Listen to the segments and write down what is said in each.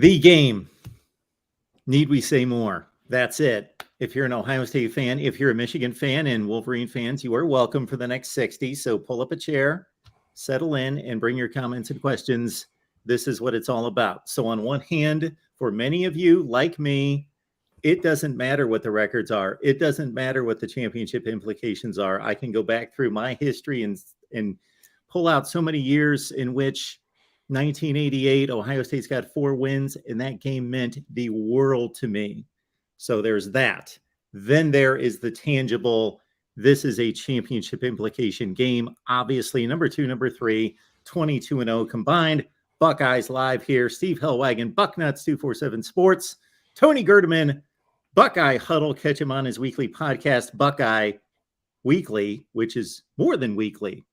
The game. Need we say more? That's it. If you're an Ohio State fan, if you're a Michigan fan and Wolverine fans, you are welcome for the next 60. So pull up a chair, settle in, and bring your comments and questions. This is what it's all about. So on one hand, for many of you like me, it doesn't matter what the records are. It doesn't matter what the championship implications are. I can go back through my history and pull out so many years in which 1988, Ohio State's got 4 wins, and that game meant the world to me. So there's that. Then there is the tangible, this is a championship implication game. Obviously, number 2, number 3, 22-0 combined. Buckeyes live here. Steve Hellwagon, Bucknuts 247 Sports. Tony Gerdeman, Buckeye Huddle. Catch him on his weekly podcast, Buckeye Weekly, which is more than weekly.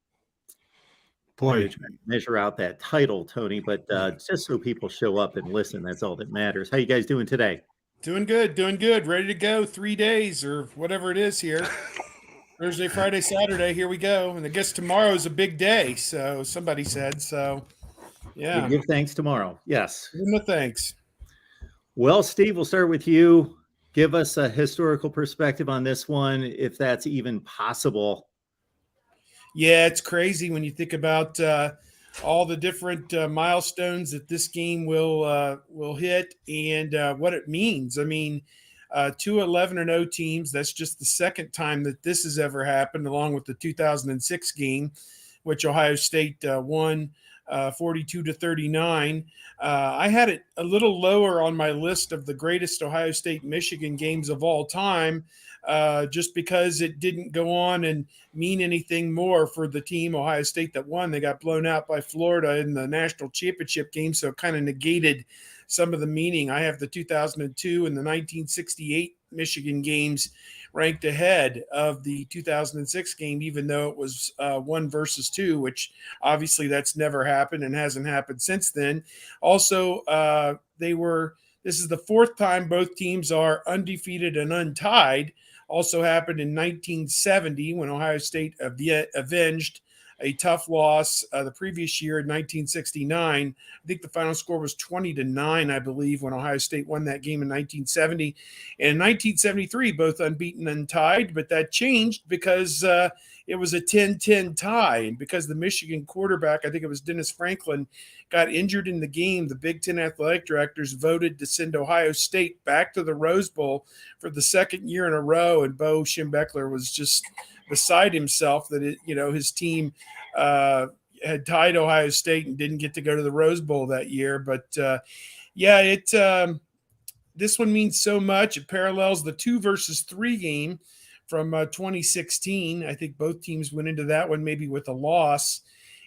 Boy, measure out that title, Tony, but just so people show up and listen, that's all that matters. How you guys doing today? Doing good. Ready to go. 3 days or whatever it is here. Thursday, Friday, Saturday. Here we go. And I guess tomorrow is a big day. So somebody said. So, yeah. We'll give thanks tomorrow. Yes. Give them the thanks. Well, Steve, we'll start with you. Give us a historical perspective on this one, if that's even possible. Yeah, it's crazy when you think about all the different milestones that this game will hit and what it means. I mean, 2 11-0 teams. That's just the second time that this has ever happened, along with the 2006 game, which Ohio State won 42-39. I had it a little lower on my list of the greatest Ohio State-Michigan games of all time, just because it didn't go on and mean anything more for the team, Ohio State, that won. They got blown out by Florida in the national championship game, so it kind of negated some of the meaning. I have the 2002 and the 1968 Michigan games ranked ahead of the 2006 game, even though it was 1 versus 2, which obviously that's never happened and hasn't happened since then. Also, this is the 4th time both teams are undefeated and untied. Also happened in 1970 when Ohio State avenged a tough loss the previous year in 1969. I think the final score was 20-9, I believe, when Ohio State won that game in 1970. And in 1973, both unbeaten and tied, but that changed because it was a 10-10 tie. And because the Michigan quarterback, I think it was Dennis Franklin, got injured in the game, the Big Ten athletic directors voted to send Ohio State back to the Rose Bowl for the 2nd year in a row. And Bo Schembechler was just beside himself that his team had tied Ohio State and didn't get to go to the Rose Bowl that year. But this one means so much. It parallels the 2 versus 3 game from 2016. I think both teams went into that one maybe with a loss.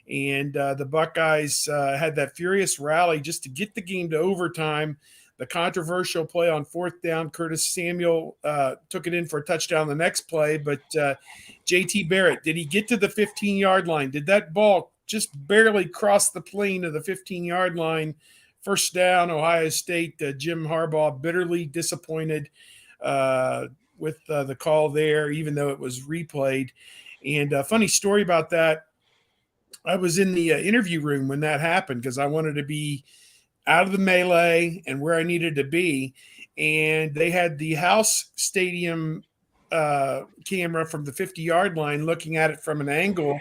And the Buckeyes had that furious rally just to get the game to overtime. The controversial play on 4th down, Curtis Samuel took it in for a touchdown the next play. But J.T. Barrett, did he get to the 15-yard line? Did that ball just barely cross the plane of the 15-yard line? First down, Ohio State. Jim Harbaugh bitterly disappointed with the call there, even though it was replayed. And a funny story about that, I was in the interview room when that happened because I wanted to be out of the melee and where I needed to be. And they had the house stadium camera from the 50-yard line looking at it from an angle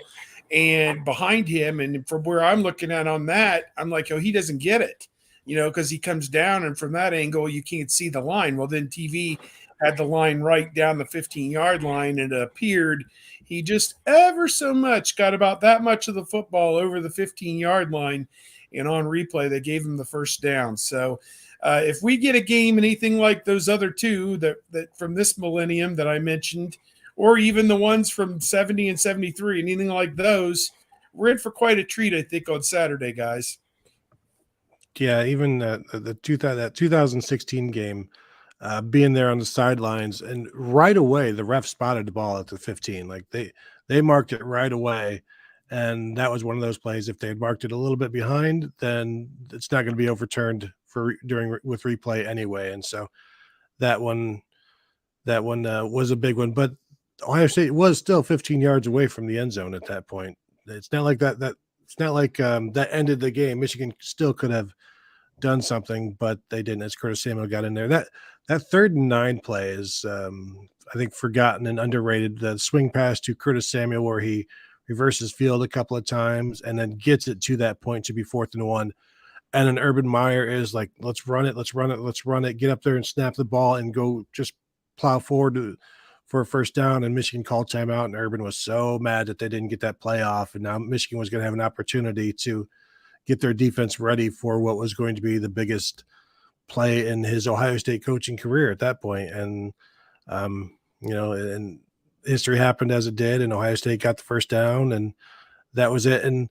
and behind him. And from where I'm looking at on that, I'm like, oh, he doesn't get it, because he comes down and from that angle, you can't see the line. Well, then TV had the line right down the 15-yard line, and it appeared he just ever so much got about that much of the football over the 15-yard line, and on replay, they gave him the first down. So if we get a game anything like those other 2 that from this millennium that I mentioned, or even the ones from 70 and 73, anything like those, we're in for quite a treat, I think, on Saturday, guys. Yeah, even that 2016 game, being there on the sidelines, and right away the ref spotted the ball at the 15. Like they marked it right away, and that was one of those plays. If they had marked it a little bit behind, then it's not going to be overturned with replay anyway. And so that one was a big one. But Ohio State was still 15 yards away from the end zone at that point. It's not like that. It's not like that ended the game. Michigan still could have done something, but they didn't as Curtis Samuel got in there. That 3rd and 9 play is, I think, forgotten and underrated. The swing pass to Curtis Samuel where he reverses field a couple of times and then gets it to that point to be 4th and 1. And then Urban Meyer is like, let's run it, get up there and snap the ball and go just plow forward for a first down. And Michigan called timeout, and Urban was so mad that they didn't get that play off. And now Michigan was going to have an opportunity to get their defense ready for what was going to be the biggest play in his Ohio State coaching career at that point. And, and history happened as it did, and Ohio State got the first down, and that was it. And,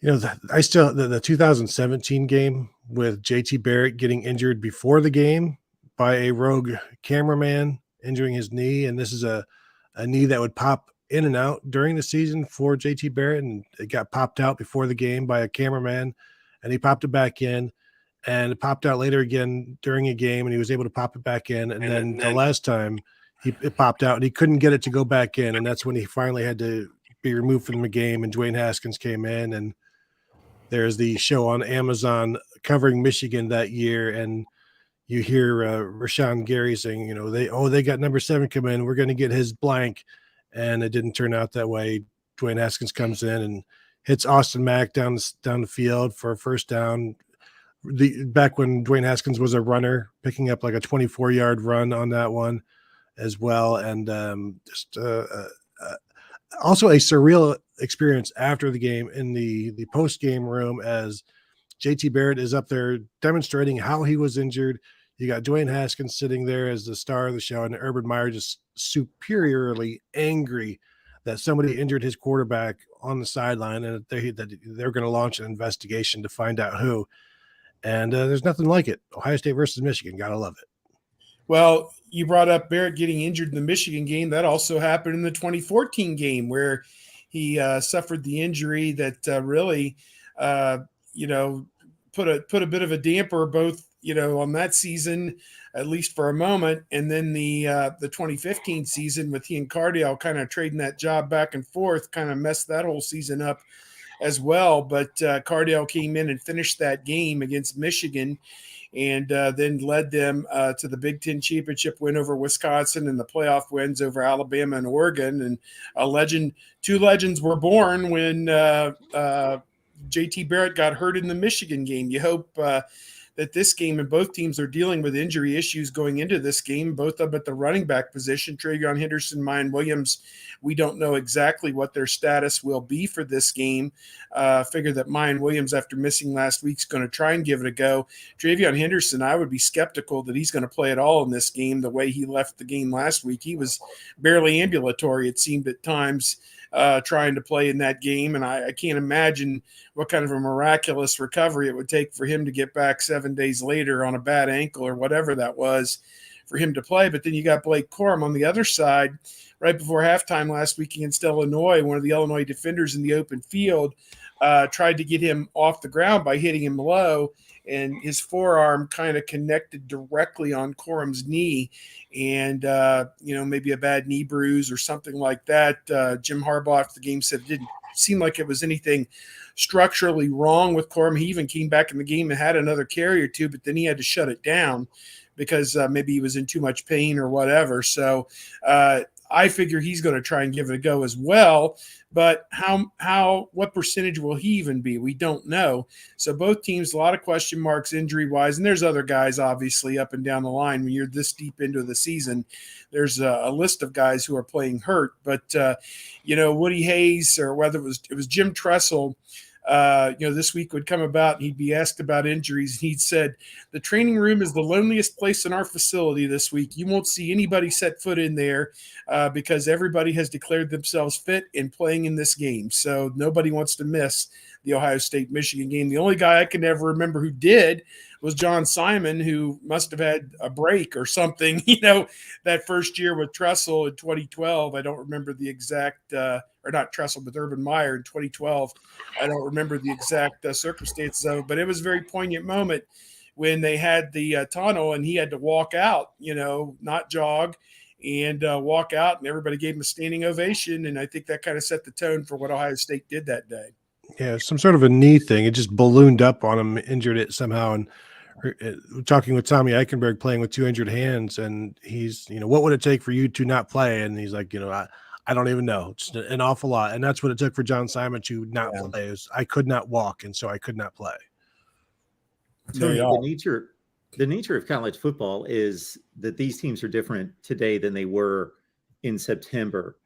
the 2017 game with JT Barrett getting injured before the game by a rogue cameraman injuring his knee. And this is a knee that would pop in and out during the season for JT Barrett. And it got popped out before the game by a cameraman, and he popped it back in, and it popped out later again during a game, and he was able to pop it back in. And then the last time it popped out and he couldn't get it to go back in. And that's when he finally had to be removed from the game, and Dwayne Haskins came in. And there's the show on Amazon covering Michigan that year, and you hear Rashawn Gary saying, they got number 7 come in, we're going to get his blank, and it didn't turn out that way. Dwayne Haskins comes in and hits Austin Mack down the field for a first down. Back when Dwayne Haskins was a runner, picking up like a 24-yard run on that one as well, and also a surreal experience after the game in the post-game room as JT Barrett is up there demonstrating how he was injured. You got Dwayne Haskins sitting there as the star of the show, and Urban Meyer just superiorly angry that somebody injured his quarterback on the sideline, and that they're going to launch an investigation to find out who. And there's nothing like it. Ohio State versus Michigan. Got to love it. Well, you brought up Barrett getting injured in the Michigan game. That also happened in the 2014 game where he suffered the injury that really, put a bit of a damper both, on that season, at least for a moment. And then the 2015 season with he and Cardale kind of trading that job back and forth kind of messed that whole season up as well. But Cardale came in and finished that game against Michigan, and then led them to the Big Ten championship win over Wisconsin and the playoff wins over Alabama and Oregon. And two legends were born when JT Barrett got hurt in the Michigan game. You hope that this game, and both teams are dealing with injury issues going into this game, both of them at the running back position. Travion Henderson, Mayan Williams, we don't know exactly what their status will be for this game. Figure that Mayan Williams, after missing last week, is going to try and give it a go. Travion Henderson, I would be skeptical that he's going to play at all in this game. The way he left the game last week, he was barely ambulatory, it seemed at times, trying to play in that game. And I can't imagine what kind of a miraculous recovery it would take for him to get back 7 days later on a bad ankle or whatever that was for him to play. But then you got Blake Corum on the other side right before halftime last week against Illinois. One of the Illinois defenders in the open field tried to get him off the ground by hitting him low, and his forearm kind of connected directly on Corum's knee, and maybe a bad knee bruise or something like that. Jim Harbaugh after the game said it didn't seem like it was anything structurally wrong with Corum. He even came back in the game and had another carry or two, but then he had to shut it down because maybe he was in too much pain or whatever. So I figure he's going to try and give it a go as well. But what percentage will he even be? We don't know. So both teams, a lot of question marks injury-wise, and there's other guys obviously up and down the line. When you're this deep into the season, there's a list of guys who are playing hurt. But Woody Hayes, or whether it was Jim Tressel, this week would come about and he'd be asked about injuries, and he'd said, the training room is the loneliest place in our facility this week. You won't see anybody set foot in there because everybody has declared themselves fit and playing in this game. So nobody wants to miss the Ohio State-Michigan game. The only guy I can ever remember who did was John Simon, who must have had a break or something, that first year with Tressel in 2012. I don't remember the exact or not Tressel, but Urban Meyer in 2012. I don't remember the exact circumstances of it, but it was a very poignant moment when they had the tunnel and he had to walk out, not jog, and walk out, and everybody gave him a standing ovation. And I think that kind of set the tone for what Ohio State did that day. Yeah, some sort of a knee thing. It just ballooned up on him, injured it somehow. And talking with Tommy Eichenberg, playing with 2 injured hands, and he's, what would it take for you to not play? And he's like, I don't even know. Just an awful lot. And that's what it took for John Simon to not play. Is I could not walk, and so I could not play. Tony, the nature of college football is that these teams are different today than they were in September.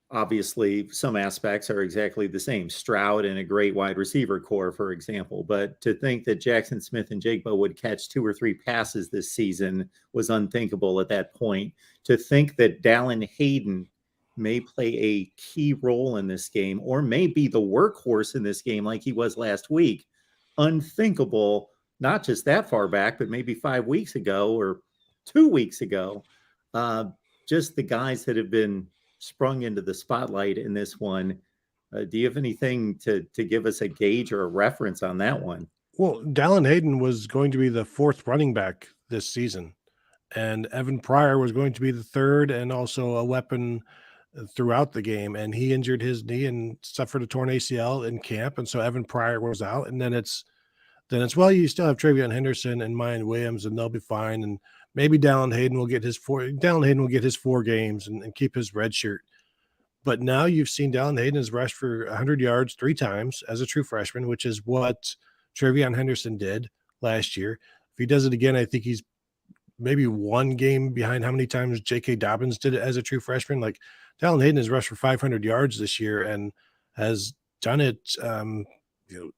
Obviously, some aspects are exactly the same. Stroud and a great wide receiver core, for example. But to think that Jackson Smith and Jigba would catch 2 or 3 passes this season was unthinkable at that point. To think that Dallin Hayden may play a key role in this game or may be the workhorse in this game like he was last week, unthinkable, not just that far back, but maybe 5 weeks ago or 2 weeks ago. Just the guys that have been sprung into the spotlight in this one. Do you have anything to give us a gauge or a reference on that one? Well, Dallin Hayden was going to be the 4th running back this season, and Evan Pryor was going to be the 3rd and also a weapon throughout the game. And he injured his knee and suffered a torn ACL in camp, and so Evan Pryor was out. And then it's well, you still have Travion Henderson and Mayan Williams, and they'll be fine. And maybe Dallin Hayden will get his 4 games and keep his red shirt. But now you've seen Dallin Hayden has rushed for 100 yards 3 times as a true freshman, which is what Travion Henderson did last year. If he does it again, I think he's maybe 1 game behind how many times J.K. Dobbins did it as a true freshman. Like, Dallin Hayden has rushed for 500 yards this year and has done it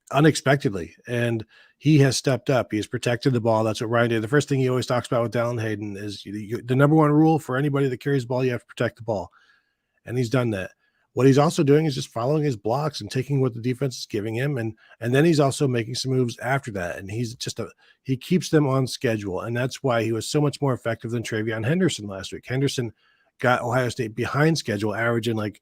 unexpectedly, and he has stepped up. He has protected the ball. That's what Ryan did. The first thing he always talks about with Dallin Hayden is the number 1 rule for anybody that carries the ball, you have to protect the ball, and he's done that. What he's also doing is just following his blocks and taking what the defense is giving him, and then he's also making some moves after that, and he keeps them on schedule, and that's why he was so much more effective than Travion Henderson last week. Henderson got Ohio State behind schedule, averaging like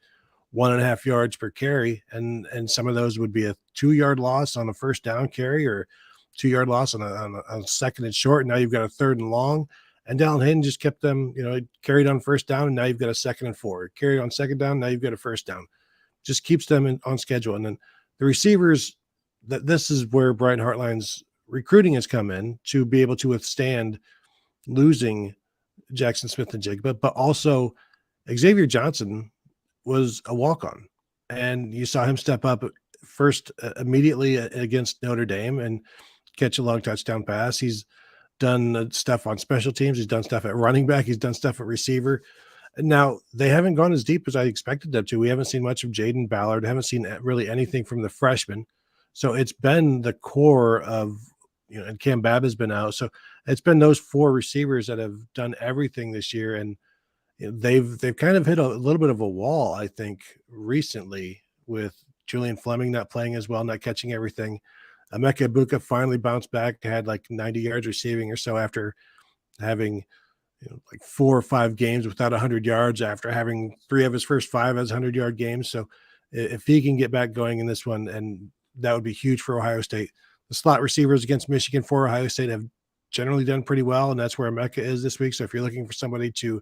1.5 yards per carry, and some of those would be a 2-yard loss on a first down carry or 2-yard loss on a second and short. And now you've got a 3rd and long, and Dallin Hayden just kept them, carried on first down, and now you've got a 2nd and 4. Carried on 2nd down, now you've got a first down. Just keeps them on schedule. And then the receivers, this is where Brian Hartline's recruiting has come in to be able to withstand losing Jackson Smith and Jigba, but also Xavier Johnson was a walk-on, and you saw him step up first immediately against Notre Dame and catch a long touchdown pass. He's done stuff on special teams. He's done stuff at running back. He's done stuff at receiver. And now they haven't gone as deep as I expected them to. We haven't seen much of Jaden Ballard. Haven't seen really anything from the freshmen. So it's been the core of, and Cam Babb has been out. So it's been those 4 receivers that have done everything this year. And they've kind of hit a little bit of a wall, I think, recently, with Julian Fleming not playing as well, not catching everything. Emeka Egbuka finally bounced back, had like 90 yards receiving or so after having like 4 or 5 games without 100 yards, after having 3 of his first 5 as 100-yard games. So if he can get back going in this one, and that would be huge for Ohio State. The slot receivers against Michigan for Ohio State have generally done pretty well, and that's where Emeka is this week. So if you're looking for somebody to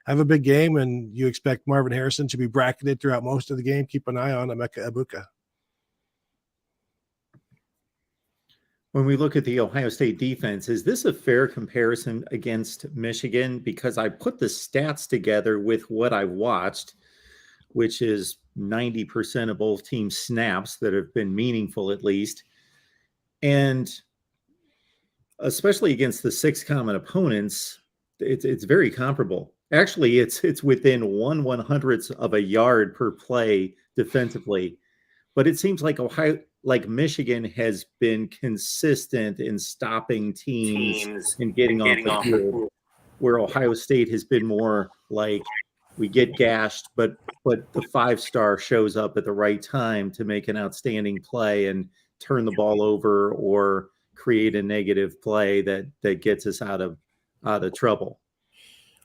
have a big game and you expect Marvin Harrison to be bracketed throughout most of the game, keep an eye on Emeka Egbuka. When we look at the Ohio State defense, is this a fair comparison against Michigan? Because I put the stats together with what I watched, which is 90% of both teams' snaps that have been meaningful at least. And especially against the 6 common opponents, it's very comparable. Actually, it's within 1/100th of a yard per play defensively, but it seems like Michigan has been consistent in stopping teams and getting off the field, where Ohio State has been more like we get gashed, but the 5-star shows up at the right time to make an outstanding play and turn the ball over or create a negative play that gets us out of trouble.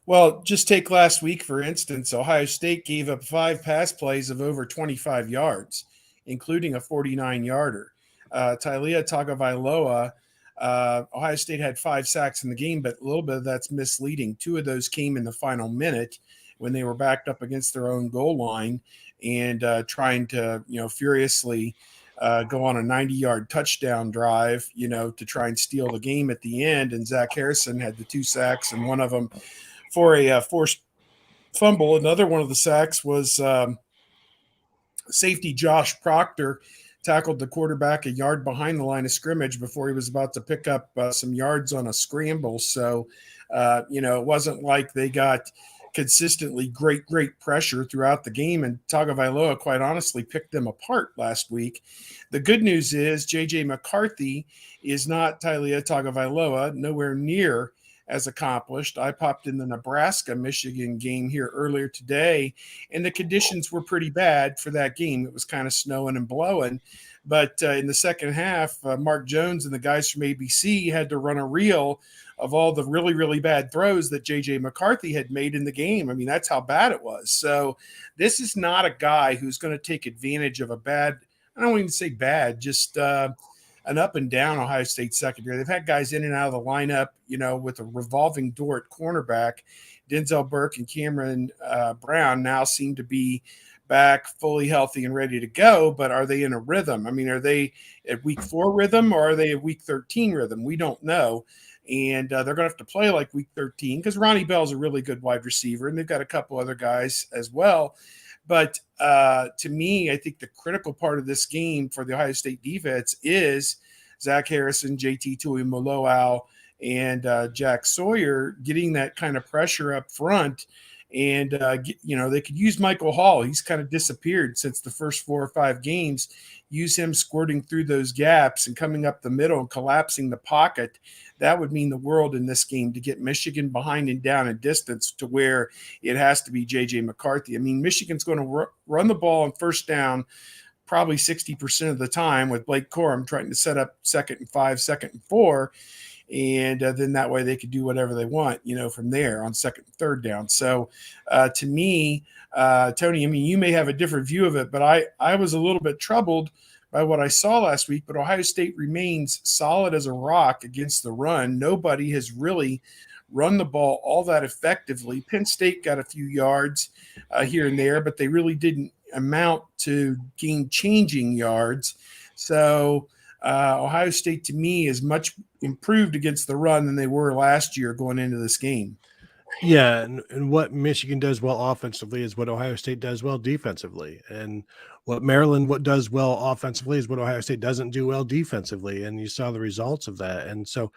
Well, just take last week, for instance. Ohio State gave up 5 pass plays of over 25 yards, including a 49-yarder. Taulia Tagovailoa, Ohio State had 5 sacks in the game, but a little bit of that's misleading. 2 of those came in the final minute. when they were backed up against their own goal line and trying to, furiously go on a 90-yard touchdown drive, to try and steal the game at the end. And Zach Harrison had the 2 sacks, and one of them for a forced fumble. Another one of the sacks was safety Josh Proctor tackled the quarterback a yard behind the line of scrimmage before he was about to pick up some yards on a scramble. So, it wasn't like they got consistently great pressure throughout the game, and Tagovailoa, quite honestly, picked them apart last week. The good news is J.J. McCarthy is not Taulia Tagovailoa, nowhere near as accomplished. I popped in the Nebraska-Michigan game here earlier today, and the conditions were pretty bad for that game. It was kind of snowing and blowing. But in the second half, Mark Jones and the guys from ABC had to run a reel of all the really, really bad throws that J.J. McCarthy had made in the game. I mean, that's how bad it was. So this is not a guy who's going to take advantage of a bad – I don't even say bad, just an up and down Ohio State secondary. They've had guys in and out of the lineup, with a revolving door at cornerback. Denzel Burke and Cameron Brown now seem to be back fully healthy and ready to go, but are they in a rhythm? I mean, are they at week 4 rhythm or are they at week 13 rhythm? We don't know. And they're going to have to play like week 13 because Ronnie Bell's a really good wide receiver, and they've got a couple other guys as well. But to me, I think the critical part of this game for the Ohio State defense is Zach Harrison, JT Tuimoloau, and Jack Sawyer getting that kind of pressure up front. And, they could use Michael Hall. He's kind of disappeared since the first 4 or 5 games. Use him squirting through those gaps and coming up the middle and collapsing the pocket. That would mean the world in this game to get Michigan behind and down in distance to where it has to be J.J. McCarthy. I mean, Michigan's going to run the ball on first down probably 60% of the time with Blake Corum trying to set up 2nd and 5, 2nd and 4. And then that way they could do whatever they want, from there on 2nd and 3rd down. So to me, Tony, I mean, you may have a different view of it, but I was a little bit troubled by what I saw last week. But Ohio State remains solid as a rock against the run. Nobody has really run the ball all that effectively. Penn State got a few yards here and there, but they really didn't amount to game-changing yards. So Ohio State, to me, is much improved against the run than they were last year going into this game. Yeah, and what Michigan does well offensively is what Ohio State does well defensively. And what Maryland does well offensively is what Ohio State doesn't do well defensively. And you saw the results of that. And so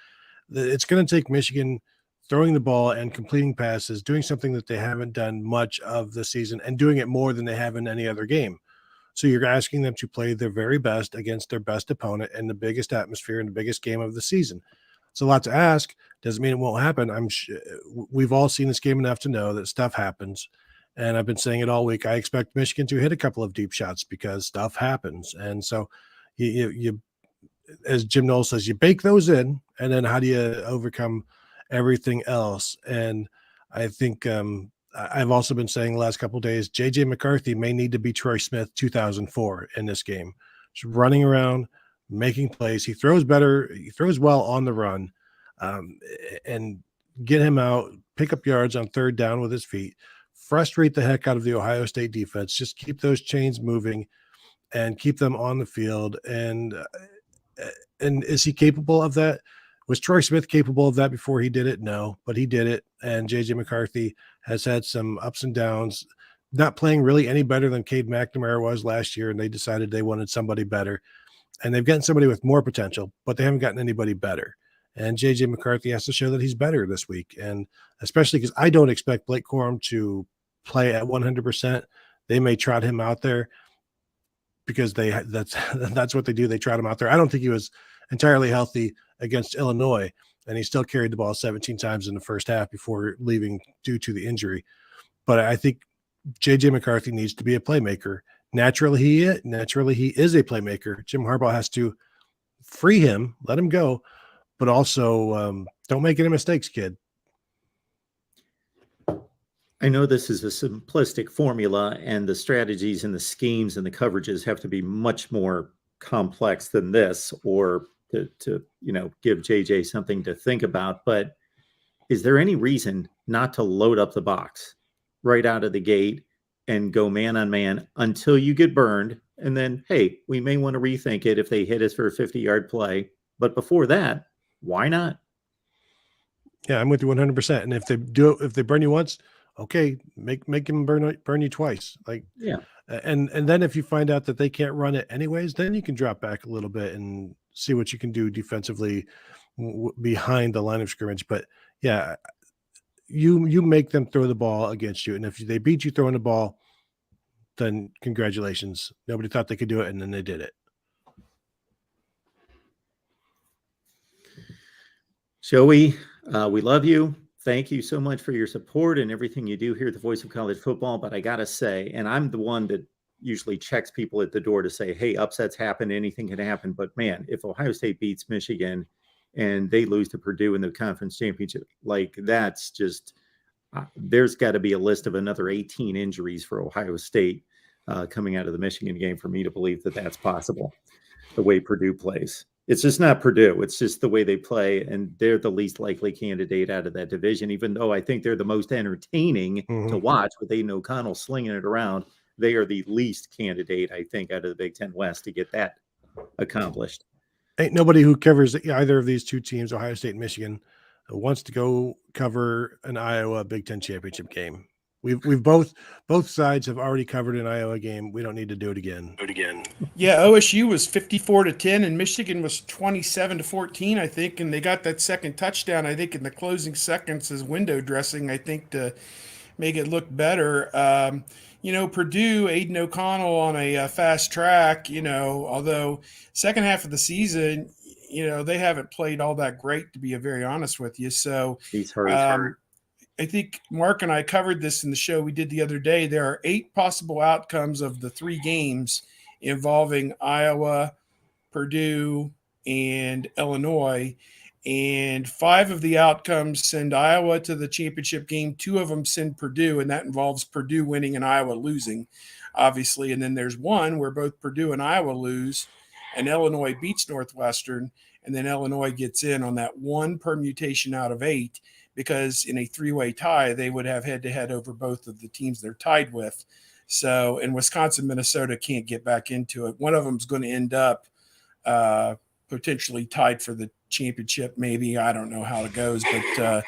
it's going to take Michigan throwing the ball and completing passes, doing something that they haven't done much of the season, and doing it more than they have in any other game. So you're asking them to play their very best against their best opponent in the biggest atmosphere and the biggest game of the season. It's a lot to ask. Doesn't mean it won't happen. We've all seen this game enough to know that stuff happens. And I've been saying it all week. I expect Michigan to hit a couple of deep shots because stuff happens. And so you as Jim Knowles says, you bake those in, and then how do you overcome everything else? And I think I've also been saying the last couple of days, J.J. McCarthy may need to be Troy Smith 2004 in this game. Just running around, making plays. He throws better. He throws well on the run, and get him out, pick up yards on 3rd down with his feet, frustrate the heck out of the Ohio State defense. Just keep those chains moving and keep them on the field. And is he capable of that? Was Troy Smith capable of that before he did it? No, but he did it. And J.J. McCarthy has had some ups and downs, not playing really any better than Cade McNamara was last year, and they decided they wanted somebody better. And they've gotten somebody with more potential, but they haven't gotten anybody better. And J.J. McCarthy has to show that he's better this week. And especially because I don't expect Blake Corum to play at 100%. They may trot him out there because that's what they do. They trot him out there. I don't think he was entirely healthy against Illinois, and he still carried the ball 17 times in the first half before leaving due to the injury. But I think J.J. McCarthy needs to be a playmaker. Naturally, he is a playmaker. Jim Harbaugh has to free him, let him go, but also don't make any mistakes, kid. I know this is a simplistic formula, and the strategies and the schemes and the coverages have to be much more complex than this, or to give JJ something to think about. But is there any reason not to load up the box? right out of the gate and go man on man until you get burned. And then, hey, we may want to rethink it if they hit us for a 50-yard play. But before that, why not? Yeah, I'm with you 100%. And if they burn you once, okay, make them burn you twice. Like, Yeah. and then if you find out that they can't run it anyways, then you can drop back a little bit and see what you can do defensively behind the line of scrimmage. But yeah, you make them throw the ball against you, and if they beat you throwing the ball, then congratulations. Nobody thought they could do it, and then they did it. Joey, we love you. Thank you so much for your support and everything you do here at the Voice of College Football. But I got to say, and I'm the one that usually checks people at the door to say, hey, upsets happen, anything can happen. But man, if Ohio State beats Michigan and they lose to Purdue in the conference championship, like that's just, there's got to be a list of another 18 injuries for Ohio State coming out of the Michigan game for me to believe that that's possible, the way Purdue plays. It's just not Purdue. It's just the way they play, and they're the least likely candidate out of that division, even though I think they're the most entertaining to watch with Aiden O'Connell slinging it around. They are the least candidate, I think, out of the Big Ten West to get that accomplished. Ain't nobody who covers either of these two teams, Ohio State and Michigan, wants to go cover an Iowa Big Ten championship game. We've both sides have already covered an Iowa game. We don't need to do it again. Yeah, OSU was 54-10 and Michigan was 27-14, I think, and they got that second touchdown, I think, in the closing seconds as window dressing, I think, to make it look better. Purdue, Aiden O'Connell on a fast track, although second half of the season, they haven't played all that great, to be very honest with you. So He's hurt. I think Mark and I covered this in the show we did the other day. There are 8 possible outcomes of the 3 games involving Iowa, Purdue, and Illinois. And 5 of the outcomes send Iowa to the championship game. 2 of them send Purdue, and that involves Purdue winning and Iowa losing, obviously. And then there's one where both Purdue and Iowa lose, and Illinois beats Northwestern, and then Illinois gets in on that one permutation out of 8, because in a 3-way tie, they would have head-to-head over both of the teams they're tied with. So, and Wisconsin, Minnesota can't get back into it. One of them is going to end up potentially tied for the championship, maybe. I don't know how it goes, but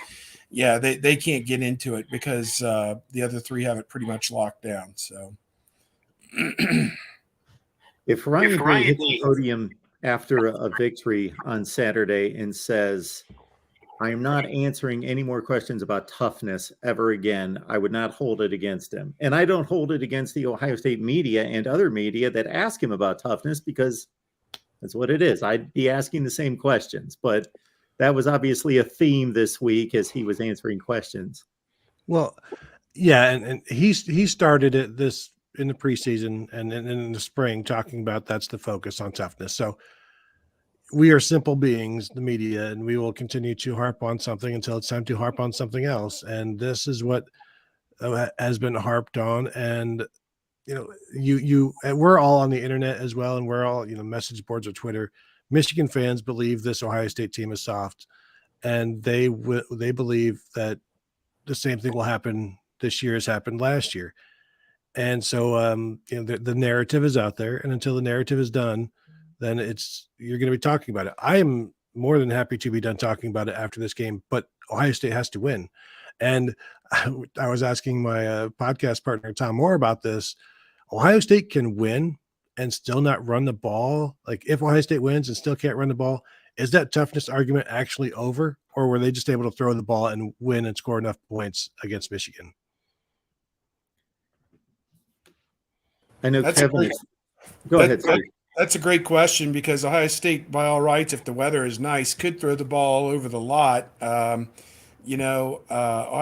yeah, they can't get into it because the other 3 have it pretty much locked down. So if Ryan hits the podium after a victory on Saturday and says, I am not answering any more questions about toughness ever again, I would not hold it against him. And I don't hold it against the Ohio State media and other media that ask him about toughness, because that's what it is. I'd be asking the same questions, but that was obviously a theme this week as he was answering questions. Well, yeah, and he started it this in the preseason and in the spring, talking about that's the focus on toughness. So we are simple beings, the media, and we will continue to harp on something until it's time to harp on something else. And this is what has been harped on. And and we're all on the internet as well, and we're all message boards or Twitter. Michigan fans believe this Ohio State team is soft, and they believe that the same thing will happen this year as happened last year. And so the narrative is out there, and until the narrative is done, then you're going to be talking about it. I am more than happy to be done talking about it after this game, but Ohio State has to win. And I was asking my podcast partner, Tom Moore, about this. Ohio State can win and still not run the ball. Like, if Ohio State wins and still can't run the ball, is that toughness argument actually over? Or were they just able to throw the ball and win and score enough points against Michigan? I know Kevin go ahead, sir. That's a great question, because Ohio State, by all rights, if the weather is nice, could throw the ball all over the lot. Ohio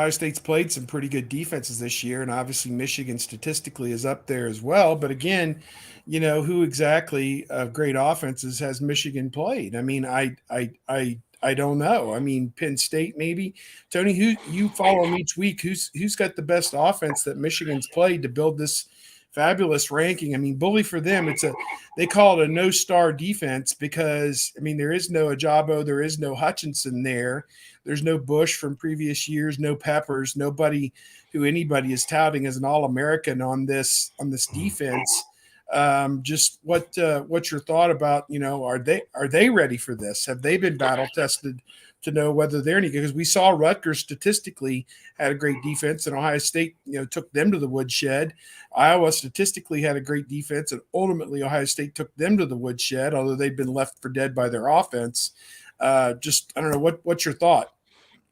State's played some pretty good defenses this year, and obviously Michigan statistically is up there as well. But again, who exactly of great offenses has Michigan played? I mean, I don't know. I mean, Penn State maybe. Tony, who you follow them each week? Who's got the best offense that Michigan's played to build this fabulous ranking. I mean, bully for them. They call it a no-star defense because, I mean, there is no Ajabo, there is no Hutchinson there. There's no Bush from previous years, no Peppers, nobody who anybody is touting as an All-American on this defense. Just what's your thought about, are they ready for this? Have they been battle tested to know whether they're any good? Because we saw Rutgers statistically had a great defense, and Ohio State, took them to the woodshed. Iowa statistically had a great defense, and ultimately Ohio State took them to the woodshed, although they'd been left for dead by their offense. I don't know, what's your thought?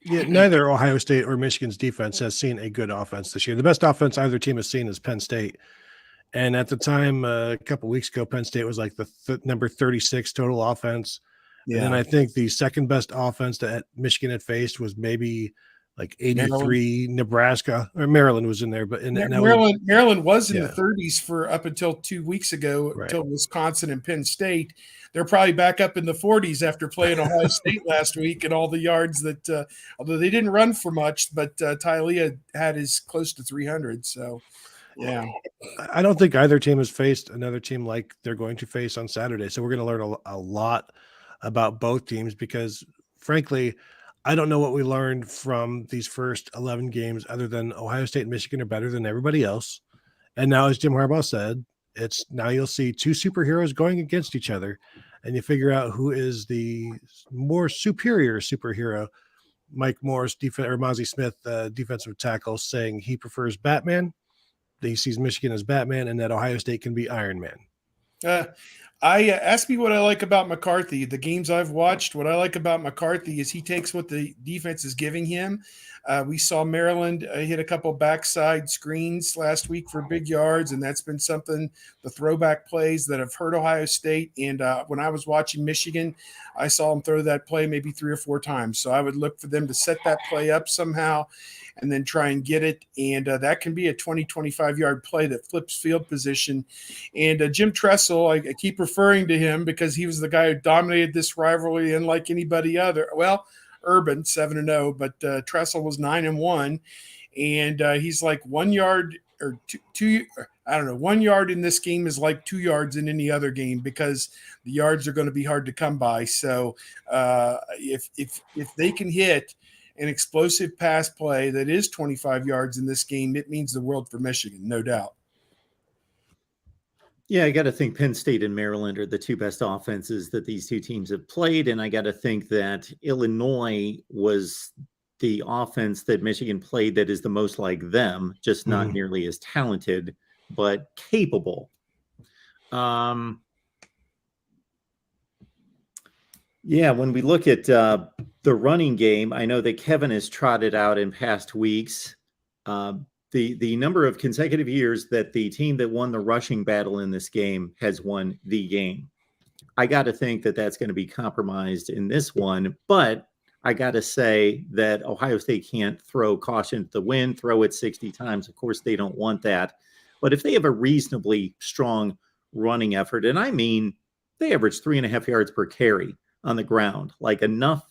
Yeah, neither Ohio State or Michigan's defense has seen a good offense this year. The best offense either team has seen is Penn State. And at the time, a couple of weeks ago, Penn State was like the number 36 total offense. Yeah. And then I think the second best offense that Michigan had faced was maybe like 83 Nebraska, or Maryland was in there. But Maryland was in the 30s for up until 2 weeks ago, until Wisconsin and Penn State. They're probably back up in the 40s after playing Ohio State last week, and all the yards that, although they didn't run for much, but Tylea had his close to 300. So, yeah. I don't think either team has faced another team like they're going to face on Saturday. So we're going to learn a lot about both teams because, frankly, I don't know what we learned from these first 11 games other than Ohio State and Michigan are better than everybody else. And now, as Jim Harbaugh said, now you'll see two superheroes going against each other, and you figure out who is the more superior superhero. Mike Morris, or Mozzie Smith, defensive tackle, saying he prefers Batman. He sees Michigan as Batman, and that Ohio State can be Iron Man. Ask me what I like about McCarthy. The games I've watched, what I like about McCarthy is he takes what the defense is giving him. We saw Maryland hit a couple backside screens last week for big yards, and that's been something, the throwback plays that have hurt Ohio State. And when I was watching Michigan, I saw them throw that play maybe 3 or 4 times. So I would look for them to set that play up somehow and then try and get it. And that can be a 20, 25-yard play that flips field position. And Jim Tressel, I keep referring to him because he was the guy who dominated this rivalry unlike anybody other. Well, Urban 7-0, but Tressel was 9-1, and he's like 1 yard or two. I don't know. 1 yard in this game is like 2 yards in any other game because the yards are going to be hard to come by. So if they can hit an explosive pass play that is 25 yards in this game, it means the world for Michigan, no doubt. Yeah, I got to think Penn State and Maryland are the two best offenses that these two teams have played. And I got to think that Illinois was the offense that Michigan played that is the most like them, just not nearly as talented, but capable. Yeah, when we look at the running game, I know that Kevin has trotted out in past weeks the number of consecutive years that the team that won the rushing battle in this game has won the game. I got to think that that's going to be compromised in this one, but I got to say that Ohio State can't throw caution to the wind, throw it 60 times. Of course, they don't want that. But if they have a reasonably strong running effort, and I mean, they average 3.5 yards per carry on the ground, like enough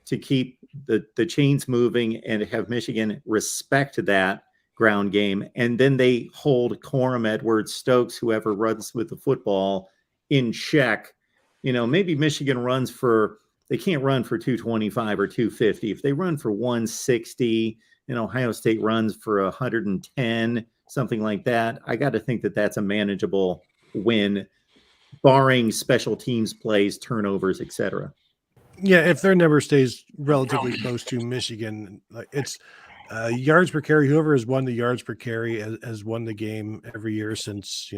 to keep the chains moving and have Michigan respect that ground game. And then they hold Corum, Edwards, Stokes, whoever runs with the football in check. Maybe Michigan they can't run for 225 or 250. If they run for 160, Ohio State runs for 110, something like that, I got to think that that's a manageable win, barring special teams plays, turnovers, etc. Yeah, if their number stays relatively close to Michigan, like it's yards per carry. Whoever has won the yards per carry has won the game every year since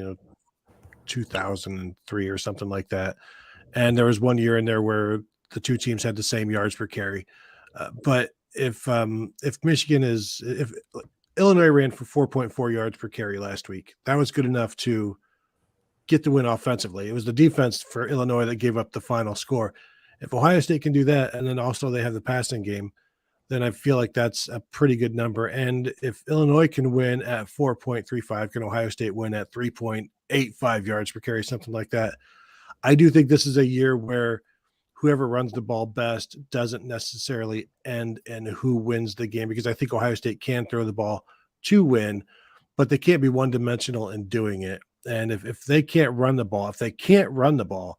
2003 or something like that. And there was 1 year in there where the two teams had the same yards per carry. But if Illinois ran for 4.4 yards per carry last week, that was good enough to get the win offensively. It was the defense for Illinois that gave up the final score. If Ohio State can do that, and then also they have the passing game, then I feel like that's a pretty good number. And if Illinois can win at 4.35, can Ohio State win at 3.85 yards per carry, something like that? I do think this is a year where whoever runs the ball best doesn't necessarily end in who wins the game, because I think Ohio State can throw the ball to win. but they can't be one-dimensional in doing it. And if they can't run the ball,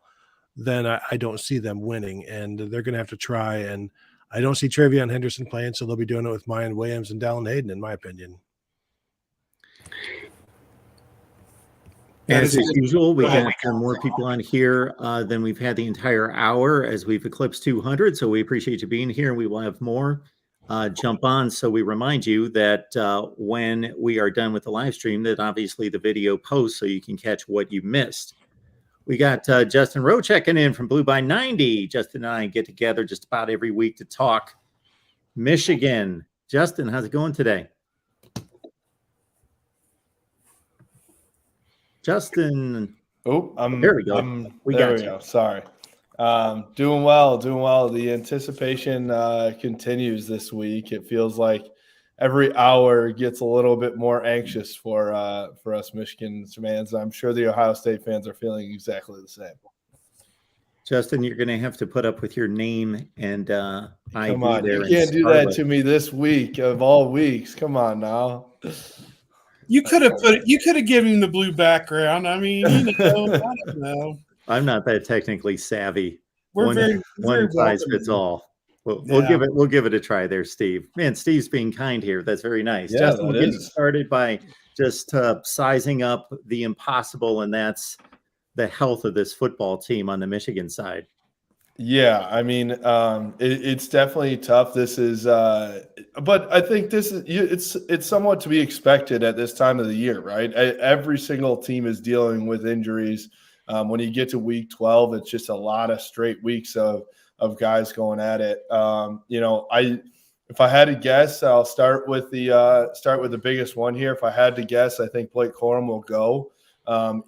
then I don't see them winning, and they're going to have to try. And I don't see Travion Henderson playing, so they'll be doing it with Mayan Williams and Dallin Hayden, in my opinion. As is usual, we got more people on here than we've had the entire hour as we've eclipsed 200. So we appreciate you being here. We will have more jump on. So we remind you that when we are done with the live stream, that obviously the video posts so you can catch what you missed. We got Justin Rowe checking in from Blue by 90. Justin and I get together just about every week to talk Michigan. Justin, how's it going today? Justin. Oh, there we go. We go. Sorry. Doing well. The anticipation continues this week. It feels like every hour gets a little bit more anxious for us Michigan fans. I'm sure the Ohio State fans are feeling exactly the same. Justin, you're going to have to put up with your name and ID. Come on, you can't do that to me this week of all weeks. Come on now. You could have given him the blue background. I mean, I don't know. I'm not that technically savvy. We're one size fits all. We'll give it a try there, Steve. Man, Steve's being kind here. That's very nice. Yeah, Justin, we'll get started by just sizing up the impossible, and that's the health of this football team on the Michigan side. Yeah, I mean, it's definitely tough. This is, but I think it's somewhat to be expected at this time of the year, right? Every single team is dealing with injuries. When you get to week 12, it's just a lot of straight weeks of guys going at it. If I had to guess, I'll start with the biggest one here. If I had to guess, I think Blake Corum will go.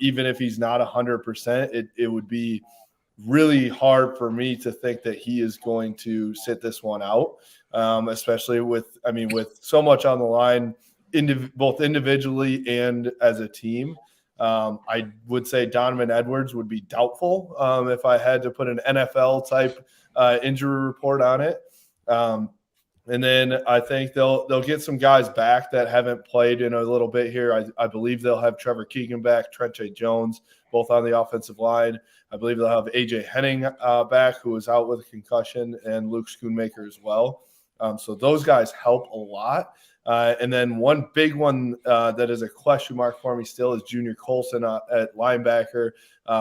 Even if he's not 100%, it would be really hard for me to think that he is going to sit this one out, especially with so much on the line, both individually and as a team. I would say Donovan Edwards would be doubtful if I had to put an NFL type injury report on it. And then I think they'll get some guys back that haven't played in a little bit here. I believe they'll have Trevor Keegan back, Trente Jones, both on the offensive line. I believe they'll have A.J. Henning back, who is out with a concussion, and Luke Schoonmaker as well. So those guys help a lot. And then one big one that is a question mark for me still is Junior Colson at linebacker.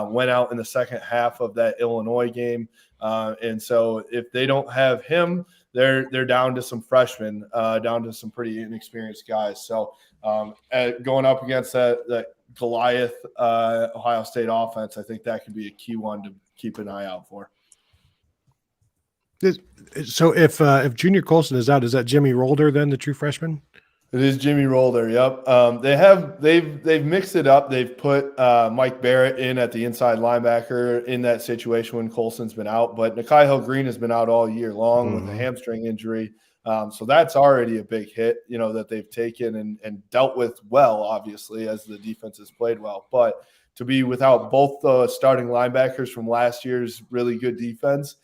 Went out in the second half of that Illinois game. And so if they don't have him, they're down to some freshmen, down to some pretty inexperienced guys. So going up against that Goliath Ohio State offense, I think that could be a key one to keep an eye out for. So if Junior Colson is out, is that Jimmy Rolder then, the true freshman? It is Jimmy Rolder. Yep. They've mixed it up. They've put Mike Barrett in at the inside linebacker in that situation when Colson's been out, but Nikhai Hill-Green has been out all year long with a hamstring injury. So that's already a big hit, that they've taken and dealt with well, obviously, as the defense has played well. But to be without both the starting linebackers from last year's really good defense,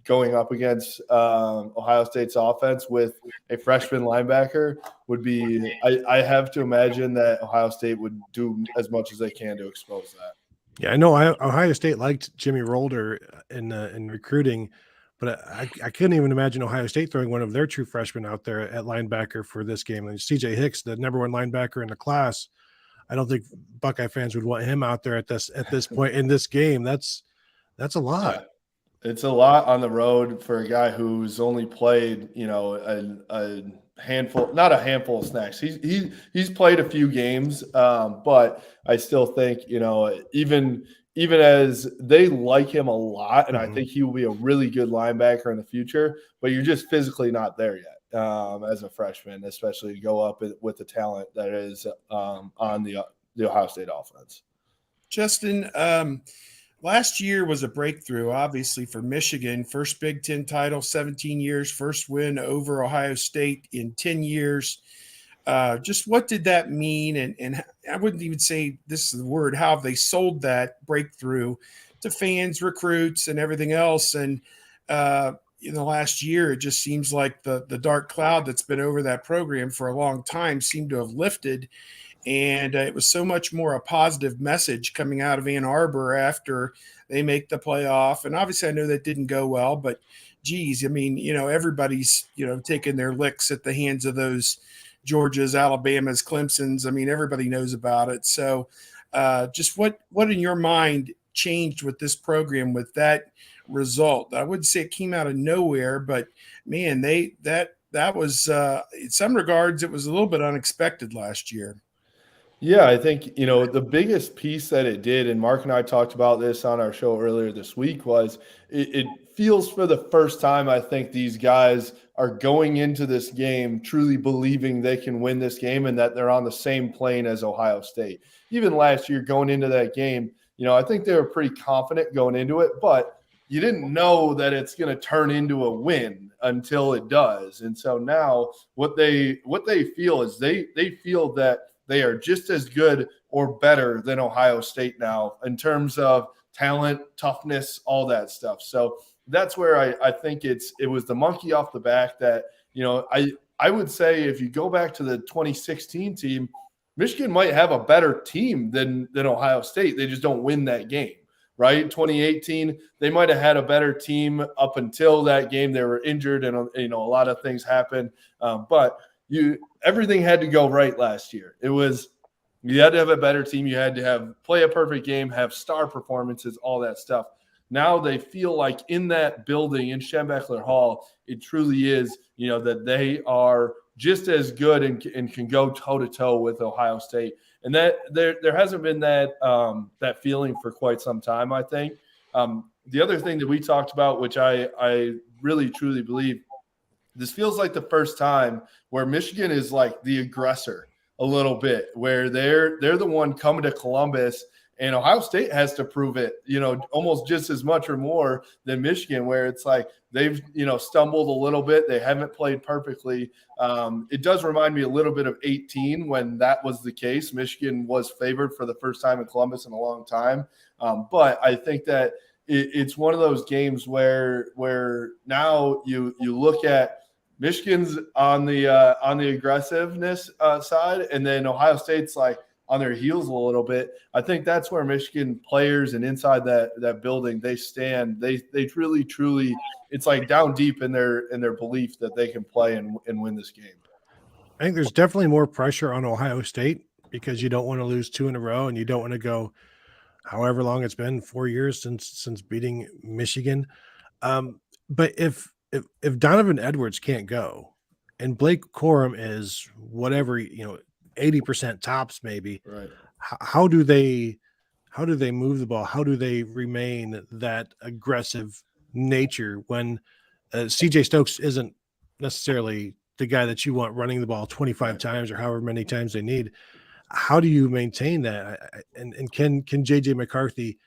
going up against Ohio State's offense with a freshman linebacker would be – I have to imagine that Ohio State would do as much as they can to expose that. Yeah, I know Ohio State liked Jimmy Rolder in recruiting, but I couldn't even imagine Ohio State throwing one of their true freshmen out there at linebacker for this game. And C.J. Hicks, the number one linebacker in the class, I don't think Buckeye fans would want him out there at this point in this game. That's a lot. Yeah. It's a lot on the road for a guy who's only played, a handful, not a handful of snacks. He's played a few games, but I still think, even as they like him a lot, and I think he will be a really good linebacker in the future, but you're just physically not there yet as a freshman, especially to go up with the talent that is on the Ohio State offense. Justin, last year was a breakthrough, obviously, for Michigan. First Big Ten title, 17 years, first win over Ohio State in 10 years. Just what did that mean? And I wouldn't even say this is the word, how have they sold that breakthrough to fans, recruits, and everything else? And in the last year, it just seems like the dark cloud that's been over that program for a long time seemed to have lifted. And it was so much more a positive message coming out of Ann Arbor after they make the playoff. And obviously, I know that didn't go well, but geez, I mean, everybody's, taking their licks at the hands of those Georgias, Alabamas, Clemsons. I mean, everybody knows about it. So just what in your mind changed with this program with that result? I wouldn't say it came out of nowhere, but man, that was in some regards, it was a little bit unexpected last year. Yeah, I think, the biggest piece that it did, and Mark and I talked about this on our show earlier this week, was it feels for the first time, I think these guys are going into this game truly believing they can win this game and that they're on the same plane as Ohio State. Even last year going into that game, I think they were pretty confident going into it, but you didn't know that it's going to turn into a win until it does. And so now what they feel is they feel that they are just as good or better than Ohio State now in terms of talent, toughness, all that stuff. So that's where I think it was the monkey off the back that, I would say if you go back to the 2016 team, Michigan might have a better team than Ohio State. They just don't win that game, right? 2018, they might have had a better team up until that game. They were injured and, a lot of things happened. But everything had to go right last year. You had to have a better team. You had to play a perfect game, have star performances, all that stuff. Now they feel like in that building in Schembechler Hall, it truly is, that they are just as good and can go toe to toe with Ohio State. And that there hasn't been that feeling for quite some time, I think. The other thing that we talked about, which I really truly believe, this feels like the first time where Michigan is like the aggressor a little bit, where they're the one coming to Columbus, and Ohio State has to prove it, almost just as much or more than Michigan, where it's like they've, stumbled a little bit. They haven't played perfectly. It does remind me a little bit of 18 when that was the case. Michigan was favored for the first time in Columbus in a long time. But I think that it's one of those games where now you look at Michigan's on the aggressiveness side, and then Ohio State's like on their heels a little bit. I think that's where Michigan players and inside that building they stand. They truly it's like down deep in their belief that they can play and win this game. I think there's definitely more pressure on Ohio State because you don't want to lose 2 in a row, and you don't want to go however long it's been, 4 years since beating Michigan. But if Donovan Edwards can't go and Blake Corum is whatever, 80% tops maybe, Right. How do they move the ball? How do they remain that aggressive nature when CJ Stokes isn't necessarily the guy that you want running the ball 25 times or however many times they need? How do you maintain that? And can JJ McCarthy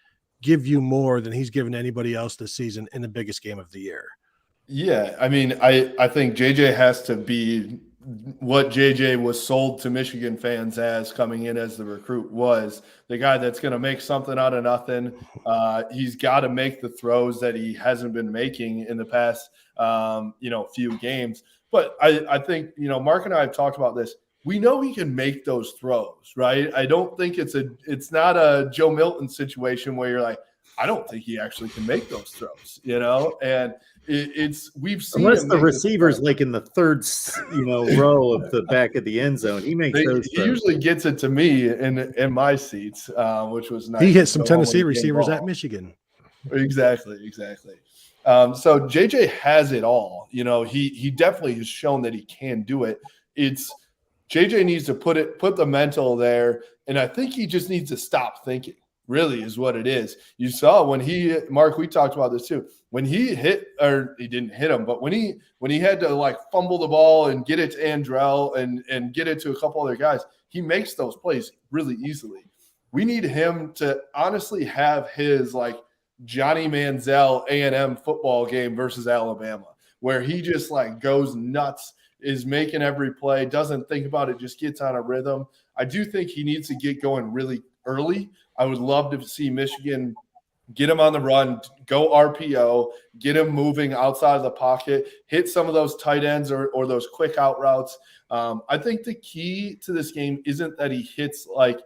give you more than he's given anybody else this season in the biggest game of the year? Yeah, I mean, I think JJ has to be what JJ was sold to Michigan fans as coming in as the recruit, was the guy that's going to make something out of nothing. He's got to make the throws that he hasn't been making in the past, few games. But I think, Mark and I have talked about this. We know he can make those throws, right? I don't think it's not a Joe Milton situation where you're like, I don't think he actually can make those throws, and we've seen unless the receiver's like in the third, row of the back of the end zone. He makes those. He usually gets it to me in my seats, which was nice. He hit some Tennessee receivers at Michigan. Exactly. So JJ has it all. He definitely has shown that he can do it. It's JJ needs to put the mental there, and I think he just needs to stop thinking. Really is what it is. You saw when Mark, we talked about this too. When he hit, or he didn't hit him, but when he had to like fumble the ball and get it to Andrell and get it to a couple other guys, he makes those plays really easily. We need him to honestly have his like Johnny Manziel A&M football game versus Alabama, where he just like goes nuts, is making every play, doesn't think about it, just gets on a rhythm. I do think he needs to get going really early. I would love to see Michigan get him on the run, go RPO, get him moving outside of the pocket, hit some of those tight ends or those quick out routes. I think the key to this game isn't that he hits like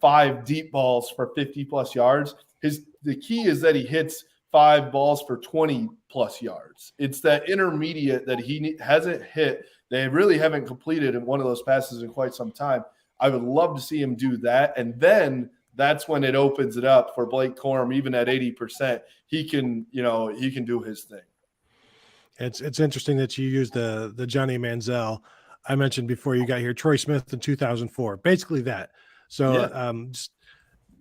5 deep balls for 50-plus yards. The key is that he hits 5 balls for 20-plus yards. It's that intermediate that he hasn't hit. They really haven't completed one of those passes in quite some time. I would love to see him do that, and then that's when it opens it up for Blake Corum. Even at 80%, he can do his thing. It's interesting that you use the Johnny Manziel. I mentioned before you got here, Troy Smith in 2004, basically that. So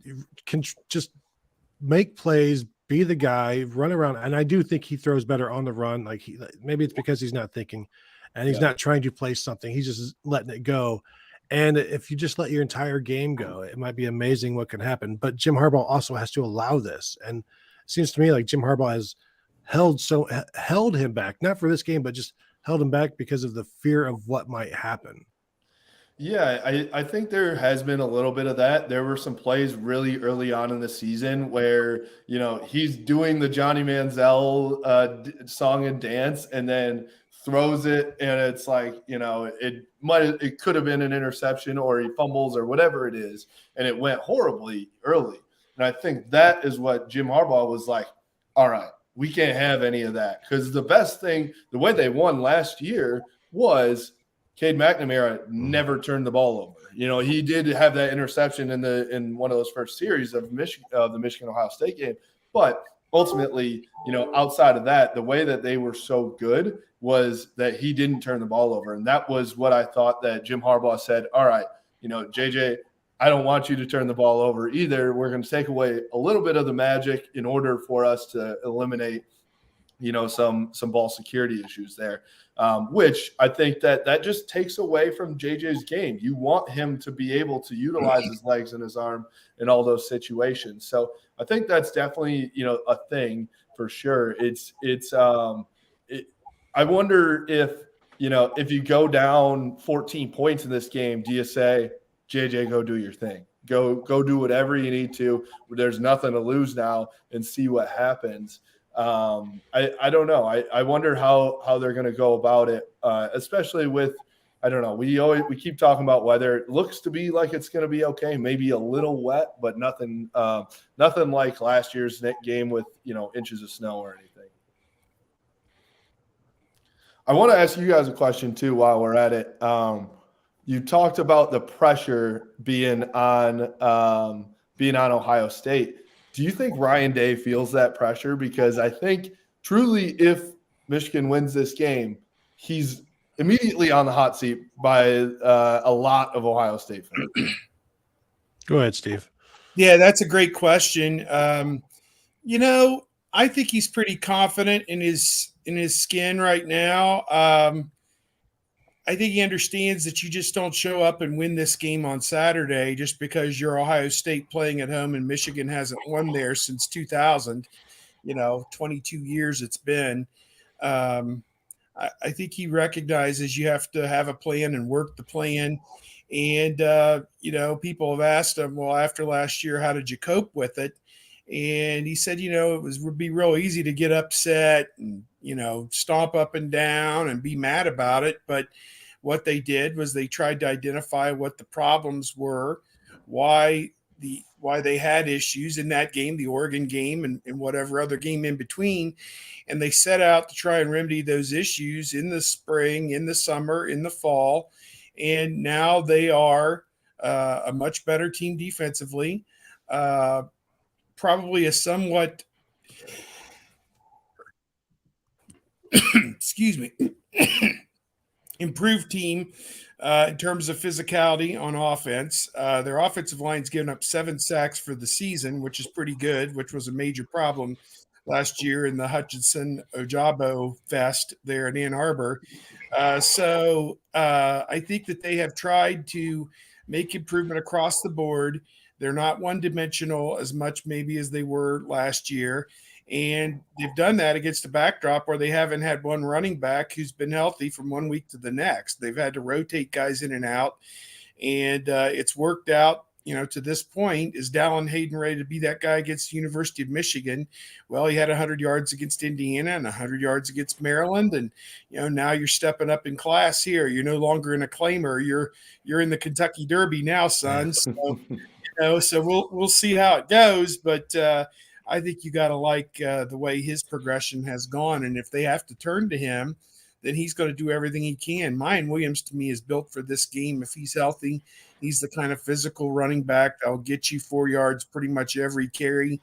you can just make plays, be the guy, run around. And I do think he throws better on the run. Like maybe it's because he's not thinking and he's not trying to play something. He's just letting it go. And if you just let your entire game go, it might be amazing what can happen. But Jim Harbaugh also has to allow this. And it seems to me like Jim Harbaugh has held him back, not for this game, but just held him back because of the fear of what might happen. Yeah, I think there has been a little bit of that. There were some plays really early on in the season where, he's doing the Johnny Manziel song and dance and then throws it, and it's like, it could have been an interception or he fumbles or whatever it is, and it went horribly early. And I think that is what Jim Harbaugh was like, all right, we can't have any of that, because the best thing, the way they won last year was Cade McNamara never turned the ball over. He did have that interception in one of those first series of the Michigan-Ohio State game, but ultimately, outside of that, the way that they were so good was that he didn't turn the ball over. And that was what I thought that Jim Harbaugh said, all right, JJ, I don't want you to turn the ball over either. We're going to take away a little bit of the magic in order for us to eliminate, some ball security issues there, which I think that just takes away from JJ's game. You want him to be able to utilize his legs and his arm in all those situations. So I think that's definitely, a thing for sure. I wonder if you go down 14 points in this game, do you say, JJ, go do your thing, go do whatever you need to, there's nothing to lose now, and see what happens. I don't know. I wonder how they're going to go about it, especially with, I don't know. We keep talking about weather. It looks to be like it's going to be okay. Maybe a little wet, but nothing like last year's game with, inches of snow or anything. I want to ask you guys a question too, while we're at it. You talked about the pressure being on Ohio State. Do you think Ryan Day feels that pressure? Because I think truly, if Michigan wins this game, he's immediately on the hot seat by a lot of Ohio State fans. Go ahead, Steve. Yeah, that's a great question. I think he's pretty confident in his skin right now. I think he understands that you just don't show up and win this game on Saturday just because you're Ohio State playing at home and Michigan hasn't won there since 2000. 22 years it's been. I think he recognizes you have to have a plan and work the plan. And, people have asked him, well, after last year, how did you cope with it? And he said, would be real easy to get upset and, stomp up and down and be mad about it. But what they did was they tried to identify what the problems were, why they had issues in that game, the Oregon game, and whatever other game in between. And they set out to try and remedy those issues in the spring, in the summer, in the fall. And now they are a much better team defensively, probably a somewhat improved team in terms of physicality on offense. Their offensive line's given up 7 sacks for the season, which is pretty good, which was a major problem last year in the Hutchinson-Ojabo fest there in Ann Arbor. So I think that they have tried to make improvement across the board. They're not one-dimensional as much maybe as they were last year. And they've done that against a backdrop where they haven't had one running back who's been healthy from one week to the next. They've had to rotate guys in and out, and it's worked out to this point, is Dallin Hayden ready to be that guy against the University of Michigan? Well, he had 100 yards against Indiana and 100 yards against Maryland, and now you're stepping up in class here. You're no longer an acclaimer. You're in the Kentucky Derby now, son. So we'll see how it goes, but I think you got to like the way his progression has gone, and if they have to turn to him, then he's going to do everything he can. Mayan Williams, to me, is built for this game. If he's healthy, he's the kind of physical running back that'll get you 4 yards pretty much every carry.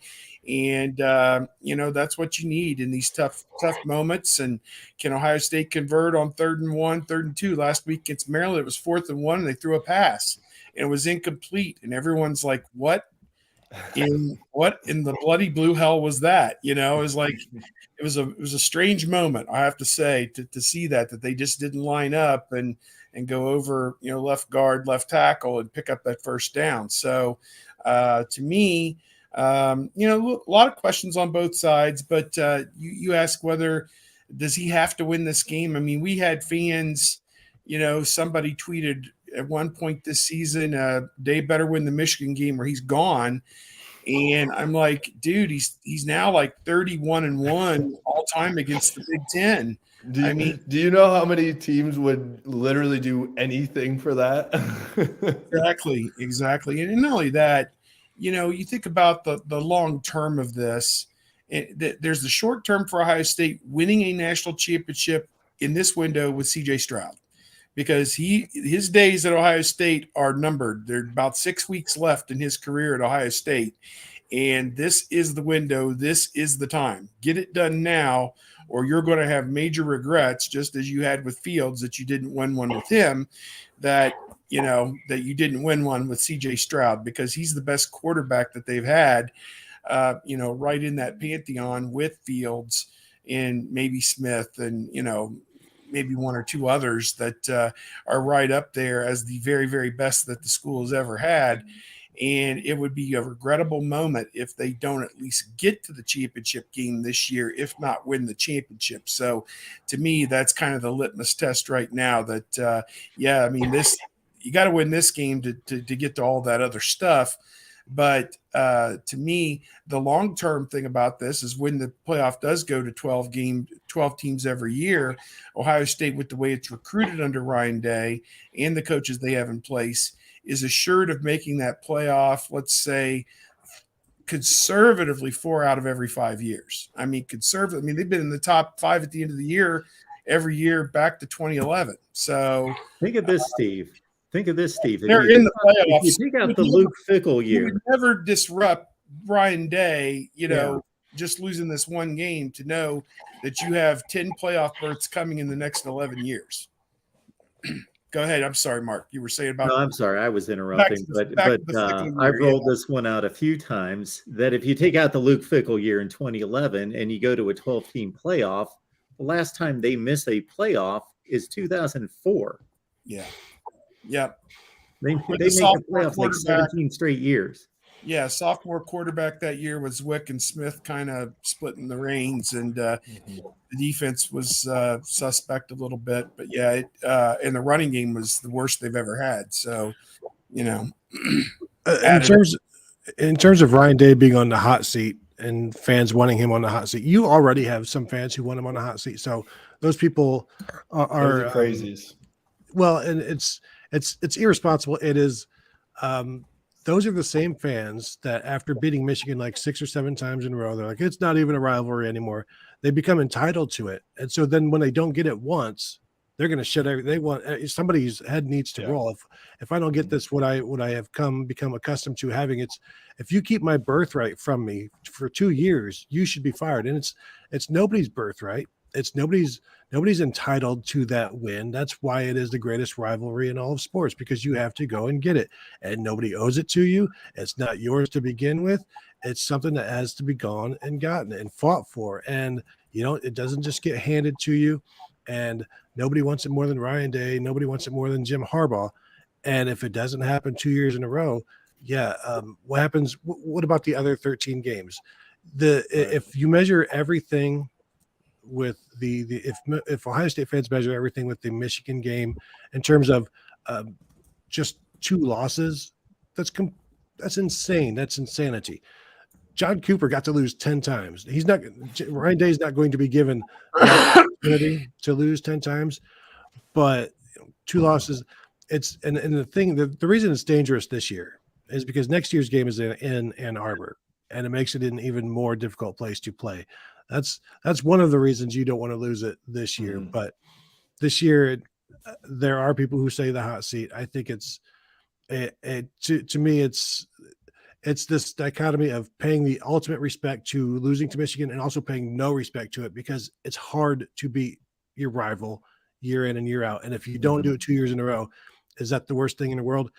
And, that's what you need in these tough moments. And can Ohio State convert on 3rd and 1, 3rd and 2? Last week against Maryland, it was 4th and 1, and they threw a pass, and it was incomplete. And everyone's like, what in the bloody blue hell was that? It was like, it was a strange moment, I have to say, to see that they just didn't line up and go over, left guard, left tackle, and pick up that first down. So to me, a lot of questions on both sides, but you ask whether does he have to win this game? I mean, we had fans, somebody tweeted at one point this season, they better win the Michigan game or he's gone. And I'm like, dude, he's now like 31-1 all time against the Big Ten. Do you know how many teams would literally do anything for that? Exactly. And not only that, you think about the long term of this. There's the short term for Ohio State winning a national championship in this window with CJ Stroud, because his days at Ohio State are numbered. There are about 6 weeks left in his career at Ohio State. And this is the window. This is the time. Get it done now, or you're going to have major regrets, just as you had with Fields, that you didn't win one with him, that you didn't win one with CJ Stroud, because he's the best quarterback that they've had, right in that pantheon with Fields and maybe Smith and, maybe one or two others that are right up there as the very, very best that the school has ever had. And it would be a regrettable moment if they don't at least get to the championship game this year, if not win the championship. So to me, that's kind of the litmus test right now that, you got to win this game to get to all that other stuff. But to me, the long-term thing about this is when the playoff does go to 12 teams every year, Ohio State, with the way it's recruited under Ryan Day and the coaches they have in place, is assured of making that playoff, let's say, conservatively 4 out of every 5 years. I mean, they've been in the top 5 at the end of the year every year back to 2011. So think of this, Steve. They're in the playoffs. If you take out the Luke Fickell year, you would never disrupt Ryan Day, just losing this one game, to know that you have 10 playoff berths coming in the next 11 years. Go ahead. I'm sorry, Mark. You were saying about. No, I'm sorry. I was interrupting, but I've rolled this one out a few times, that if you take out the Luke Fickell year in 2011 and you go to a 12-team playoff, the last time they miss a playoff is 2004. Yeah. Yep. They make the playoffs like 17 straight years. Yeah, sophomore quarterback that year was Wick and Smith kind of splitting the reins, and the defense was suspect a little bit. But yeah, and the running game was the worst they've ever had. So, in terms of Ryan Day being on the hot seat and fans wanting him on the hot seat, you already have some fans who want him on the hot seat. So those people are crazies. Well, and it's irresponsible. It is. Those are the same fans that after beating Michigan like 6 or 7 times in a row, they're like, it's not even a rivalry anymore. They become entitled to it. And so then when they don't get it once, they're going to shut everything. They want somebody's head needs to roll. If I don't get this, what I have become accustomed to having, if you keep my birthright from me for 2 years, you should be fired. And it's nobody's birthright. It's nobody's entitled to that win. That's why it is the greatest rivalry in all of sports, because you have to go and get it, and nobody owes it to you. It's not yours to begin with. It's something that has to be gone and gotten and fought for. And it doesn't just get handed to you. And nobody wants it more than Ryan Day. Nobody wants it more than Jim Harbaugh. And if it doesn't happen 2 years in a row, what happens? What about the other 13 games? If you measure everything with if Ohio State fans measure everything with the Michigan game in terms of just 2 losses, that's That's insane. That's insanity. John Cooper got to lose 10 times. Ryan Day's not going to be given that opportunity to lose 10 times, but 2 losses. And the thing, the reason it's dangerous this year is because next year's game is in Ann Arbor, and it makes it an even more difficult place to play. That's one of the reasons you don't want to lose it this year. Mm-hmm. But this year, there are people who say the hot seat. I think to me, it's this dichotomy of paying the ultimate respect to losing to Michigan and also paying no respect to it, because it's hard to beat your rival year in and year out. And if you don't do it 2 years in a row, is that the worst thing in the world?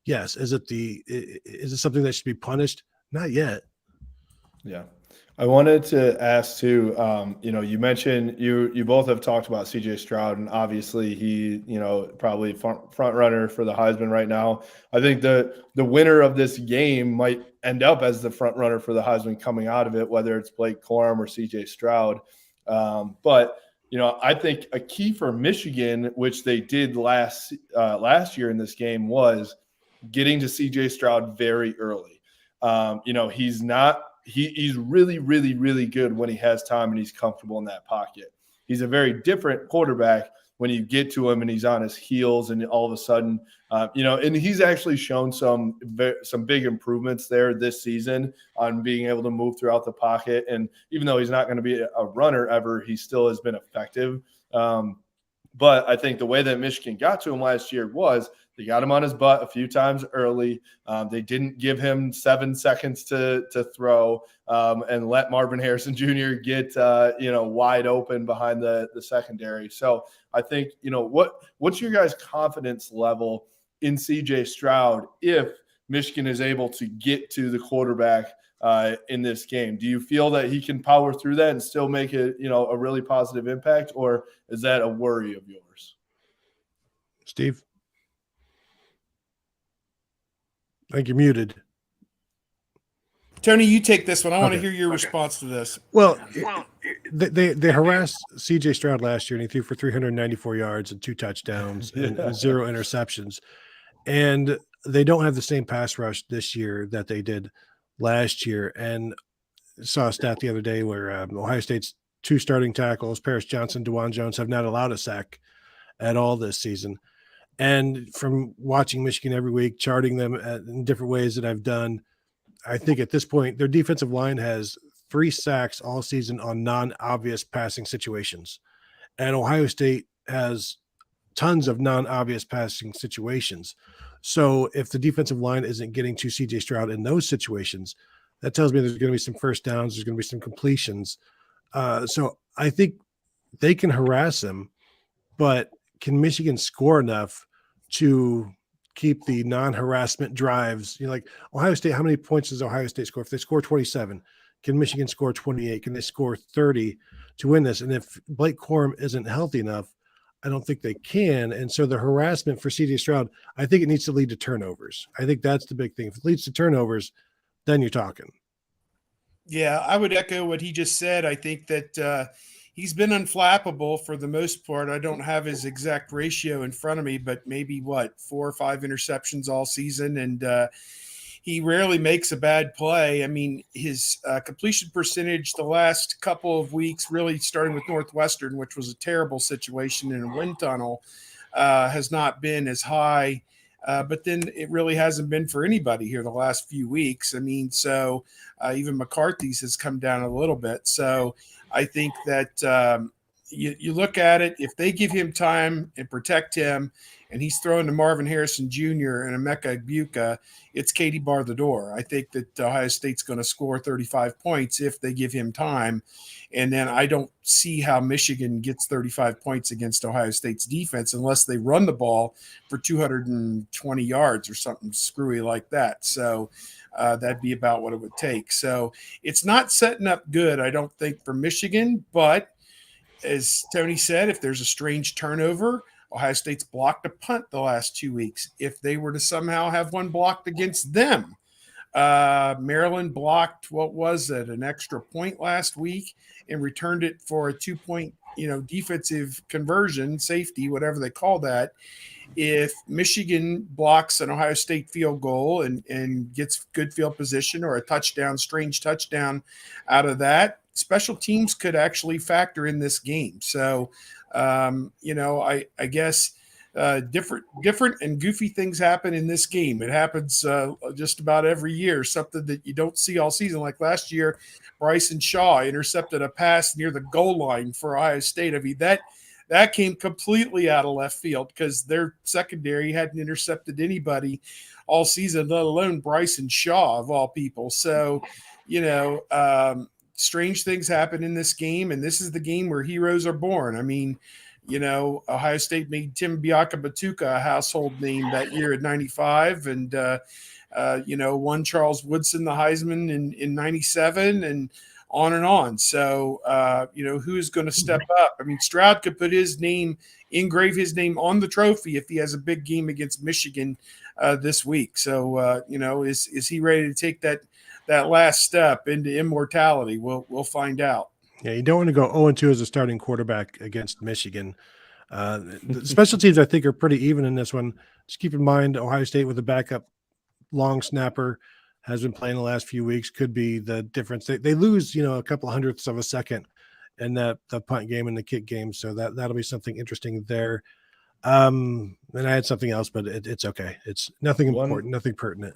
Yes. Is it something that should be punished? Not yet. Yeah. I wanted to ask too, you mentioned you both have talked about CJ Stroud, and obviously he, probably front runner for the Heisman right now. I think the winner of this game might end up as the front runner for the Heisman coming out of it, whether it's Blake Corum or CJ Stroud. But I think a key for Michigan, which they did last year in this game, was getting to CJ Stroud very early. He's really, really, really good when he has time and he's comfortable in that pocket. He's a very different quarterback when you get to him and he's on his heels and all of a sudden, and he's actually shown some big improvements there this season on being able to move throughout the pocket. And even though he's not going to be a runner ever, he still has been effective. But I think the way that Michigan got to him last year was they got him on his butt a few times early. They didn't give him 7 seconds to throw and let Marvin Harrison Jr. get wide open behind the secondary. So I think what's your guys' confidence level in CJ Stroud if Michigan is able to get to the quarterback in this game? Do you feel that he can power through that and still make it a really positive impact, or is that a worry of yours? Steve? I think you're muted. Tony, you take this one. I want to Okay. hear your response to this. Well, they harassed CJ Stroud last year, and he threw for 394 yards and 2 touchdowns and 0 interceptions. And they don't have the same pass rush this year that they did last year. And saw a stat the other day where Ohio State's 2 starting tackles, Paris Johnson, DeJuan Jones, have not allowed a sack at all this season. And from watching Michigan every week, charting them in different ways that I've done, I think at this point, their defensive line has 3 sacks all season on non-obvious passing situations. And Ohio State has tons of non-obvious passing situations. So if the defensive line isn't getting to CJ Stroud in those situations, that tells me there's going to be some first downs, there's going to be some completions. So I think they can harass him, but can Michigan score enough to keep the non-harassment drives? Like Ohio State, how many points does Ohio State score? If they score 27, can Michigan score 28? Can they score 30 to win this? And if Blake Corum isn't healthy enough, I don't think they can. And so the harassment for CJ Stroud, I think it needs to lead to turnovers. I think that's the big thing. If it leads to turnovers, then you're talking. Yeah, I would echo what he just said. I think that he's been unflappable for the most part. I don't have his exact ratio in front of me, but maybe 4 or 5 interceptions all season. And he rarely makes a bad play. I mean, his completion percentage the last couple of weeks, really starting with Northwestern, which was a terrible situation in a wind tunnel, has not been as high. But then it really hasn't been for anybody here the last few weeks. I mean, so even McCarthy's has come down a little bit. So I think that you look at it, if they give him time and protect him, and he's throwing to Marvin Harrison Jr. and Emeka Egbuka, it's Katie bar the door. I think that Ohio State's going to score 35 points if they give him time. And then I don't see how Michigan gets 35 points against Ohio State's defense unless they run the ball for 220 yards or something screwy like that. So that'd be about what it would take. So it's not setting up good, I don't think, for Michigan. But as Tony said, if there's a strange turnover, Ohio State's blocked a punt the last 2 weeks. If they were to somehow have one blocked against them, Maryland blocked, what was it, an extra point last week and returned it for a 2-point, defensive conversion, safety, whatever they call that. If Michigan blocks an Ohio State field goal and gets good field position or a touchdown, strange touchdown out of that, special teams could actually factor in this game. So, I guess different and goofy things happen in this game. It happens just about every year, something that you don't see all season. Like last year, Bryson Shaw intercepted a pass near the goal line for Ohio State. I mean, that came completely out of left field because their secondary hadn't intercepted anybody all season, let alone Bryson Shaw of all people. So, strange things happen in this game, and this is the game where heroes are born. I mean, Ohio State made Tim Biaka-Batuka a household name that year at 95, and won Charles Woodson the Heisman in 97, and on and on. So, who's going to step up? I mean, Stroud could put engrave his name on the trophy if he has a big game against Michigan this week. So, is he ready to take that last step into immortality? We'll find out. Yeah, you don't want to go 0-2 as a starting quarterback against Michigan. The special teams, I think, are pretty even in this one. Just keep in mind, Ohio State with a backup long snapper has been playing the last few weeks, could be the difference. They lose, a couple hundredths of a second in the punt game and the kick game. So that'll be something interesting there. And I had something else, but it's okay. It's nothing important, nothing pertinent.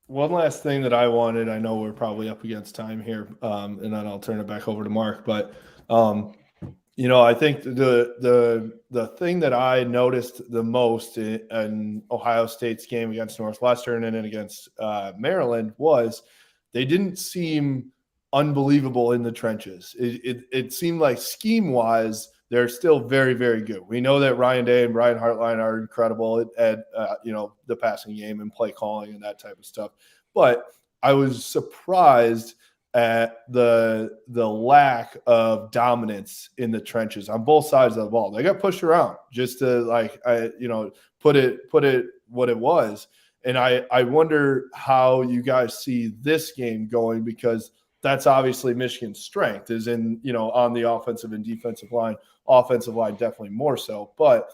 One last thing that I wanted, I know we're probably up against time here, and then I'll turn it back over to Mark. But, I think the thing that I noticed the most in Ohio State's game against Northwestern and then against Maryland was they didn't seem unbelievable in the trenches. It seemed like scheme-wise, they're still very, very good. We know that Ryan Day and Brian Hartline are incredible at the passing game and play calling and that type of stuff. But I was surprised at the lack of dominance in the trenches on both sides of the ball. They got pushed around just to put it what it was. And I wonder how you guys see this game going, because that's obviously Michigan's strength is in, on the offensive and defensive line. Offensive line definitely more so. But,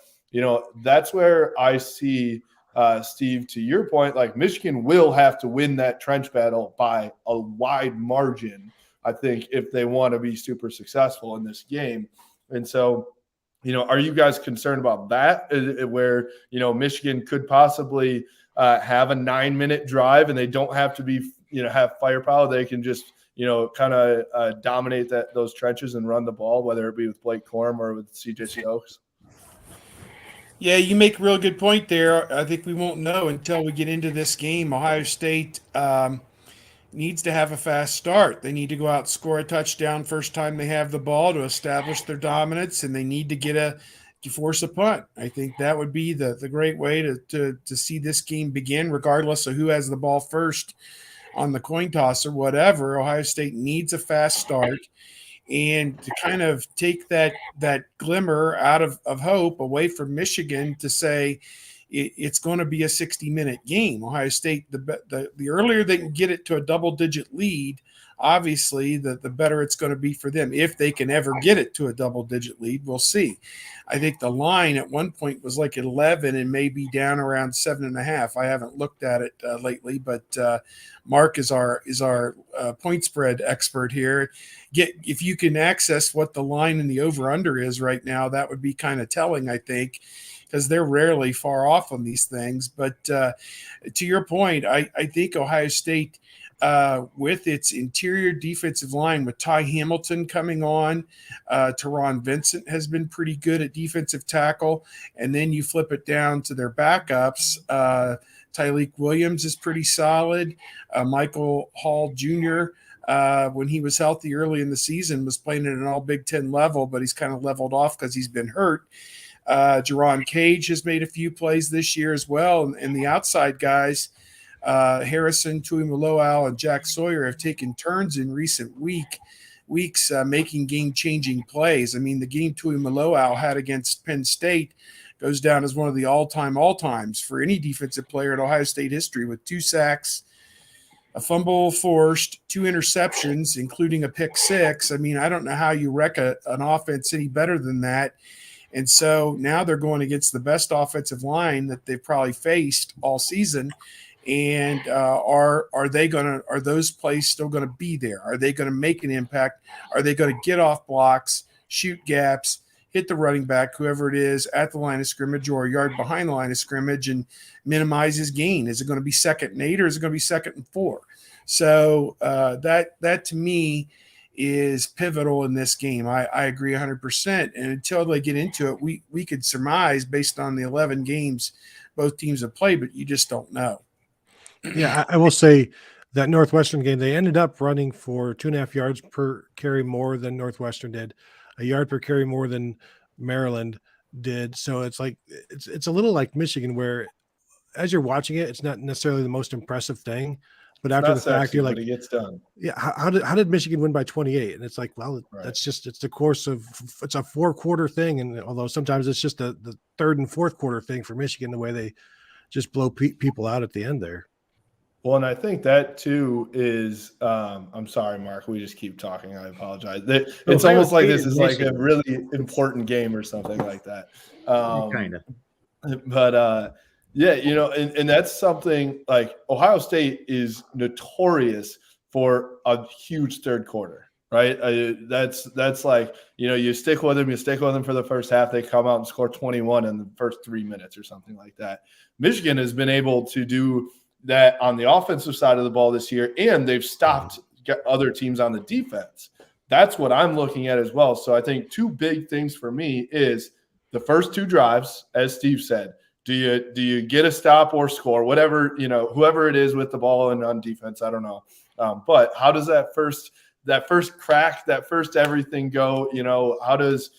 that's where I see, Steve, to your point, like Michigan will have to win that trench battle by a wide margin, I think, if they want to be super successful in this game. And so, are you guys concerned about that, where, Michigan could possibly have a 9-minute drive and they don't have to be, have firepower? They can just kind of dominate those trenches and run the ball, whether it be with Blake Corum or with CJ Stokes? Yeah, you make a real good point there. I think we won't know until we get into this game. Ohio State needs to have a fast start. They need to go out and score a touchdown first time they have the ball to establish their dominance, and they need to force a punt. I think that would be the great way to see this game begin, regardless of who has the ball first on the coin toss or whatever. Ohio State needs a fast start, and to kind of take that glimmer out of hope away from Michigan to say it's going to be a 60-minute game. Ohio State, the earlier they can get it to a double-digit lead, obviously, the better it's going to be for them. If they can ever get it to a double-digit lead, we'll see. I think the line at one point was like 11 and maybe down around 7.5. I haven't looked at it lately, but Mark is our point spread expert here. If you can access what the line in the over-under is right now, that would be kind of telling, I think, because they're rarely far off on these things. But to your point, I think Ohio State, with its interior defensive line, with Ty Hamilton coming on, Teron Vincent has been pretty good at defensive tackle. And then you flip it down to their backups. Tyleik Williams is pretty solid. Michael Hall Jr., when he was healthy early in the season, was playing at an all Big Ten level, but he's kind of leveled off because he's been hurt. Jerron Cage has made a few plays this year as well. And the outside guys, Harrison, Tuimoloau, and Jack Sawyer have taken turns in recent weeks making game-changing plays. I mean, the game Tuimoloau had against Penn State goes down as one of the all-times for any defensive player in Ohio State history, with 2 sacks, a fumble forced, 2 interceptions, including a pick 6. I mean, I don't know how you wreck an offense any better than that. And so now they're going against the best offensive line that they've probably faced all season. And are those plays still going to be there? Are they going to make an impact? Are they going to get off blocks, shoot gaps, hit the running back, whoever it is, at the line of scrimmage or a yard behind the line of scrimmage and minimize his gain? Is it going to be 2nd and 8 or is it going to be 2nd and 4? So that to me is pivotal in this game. I agree 100%. And until they get into it, we could surmise based on the 11 games both teams have played, but you just don't know. Yeah, I will say that Northwestern game, they ended up running for 2.5 yards per carry more than Northwestern did, a yard per carry more than Maryland did. So it's like it's a little like Michigan, where as you're watching it, it's not necessarily the most impressive thing, but after the fact, you're like, it gets done. Yeah, how did Michigan win by 28? And it's like, well, that's just it's the course of it's a 4-quarter thing, and although sometimes it's just the 3rd and 4th quarter thing for Michigan, the way they just blow people out at the end there. Well, and I think that too is I'm sorry, Mark, we just keep talking. I apologize. It's almost like this is like a really important game or something like that. Kind of. But yeah, and that's something like Ohio State is notorious for a huge 3rd quarter, right? That's like, you stick with them for the first half. They come out and score 21 in the first 3 minutes or something like that. Michigan has been able to do that on the offensive side of the ball this year, and they've stopped other teams on the defense. That's what I'm looking at as well. So I think 2 big things for me is the first 2 drives, as Steve said. Do you get a stop or score, whatever, whoever it is with the ball and on defense, I don't know. But how does that first crack, that first everything go? How does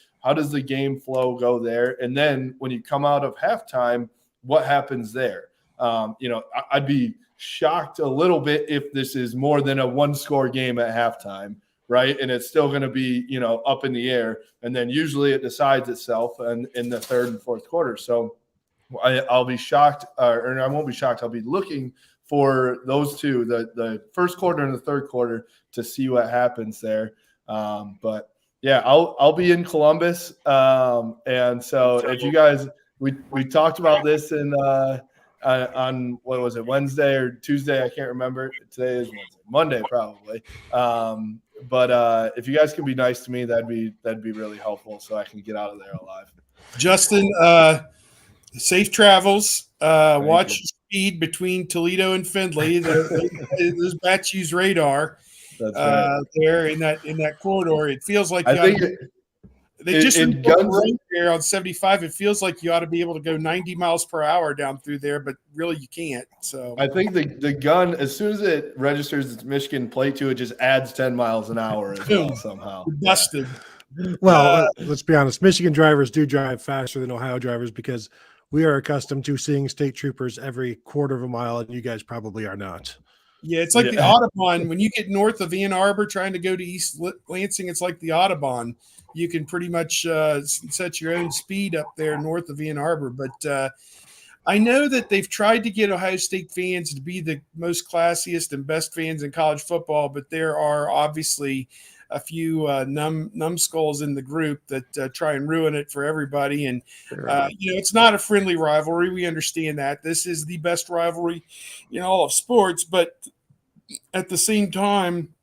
the game flow go there? And then when you come out of halftime, what happens there? I'd be shocked a little bit if this is more than a 1-score game at halftime, right? And it's still going to be, up in the air. And then usually it decides itself in the 3rd and 4th quarter. So I'll be shocked, or I won't be shocked. I'll be looking for those 2, the 1st quarter and the 3rd quarter, to see what happens there. But yeah, I'll be in Columbus. And so if you guys, we talked about this in on what was it, Wednesday or Tuesday? I can't remember. Today is Wednesday, Monday probably. But if you guys can be nice to me, that'd be really helpful, so I can get out of there alive. Justin, safe travels. Watch speed between Toledo and Findlay. Those bats use radar. That's right. There in that corridor. It feels like they just right there on 75. It feels like you ought to be able to go 90 miles per hour down through there, but really you can't. So I think the gun, as soon as it registers its Michigan plate to it, just adds 10 miles an hour as well somehow. Busted. Well, let's be honest. Michigan drivers do drive faster than Ohio drivers because we are accustomed to seeing state troopers every quarter of a mile, and you guys probably are not. Yeah, it's like the Audubon. When you get north of Ann Arbor trying to go to East Lansing, it's like the Audubon. You can pretty much set your own speed up there north of Ann Arbor. But I know that they've tried to get Ohio State fans to be the most classiest and best fans in college football, but there are obviously a few numbskulls in the group that try and ruin it for everybody. And, it's not a friendly rivalry. We understand that. This is the best rivalry in all of sports. But at the same time,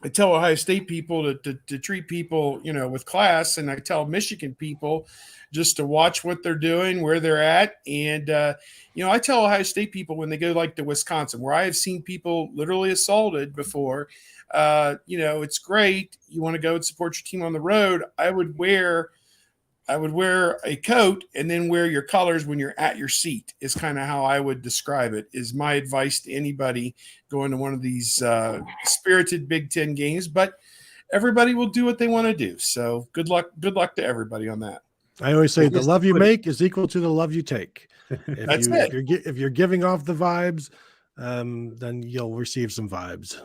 I tell Ohio State people to treat people, with class. And I tell Michigan people just to watch what they're doing, where they're at. And, I tell Ohio State people when they go like to Wisconsin, where I have seen people literally assaulted before, it's great. You want to go and support your team on the road. I would wear a coat and then wear your colors when you're at your seat is kind of how I would describe it, is my advice to anybody going to one of these spirited Big Ten games. But everybody will do what they want to do. So good luck to everybody on that. I always say the love you make is equal to the love you take. That's it. If you're giving off the vibes, then you'll receive some vibes.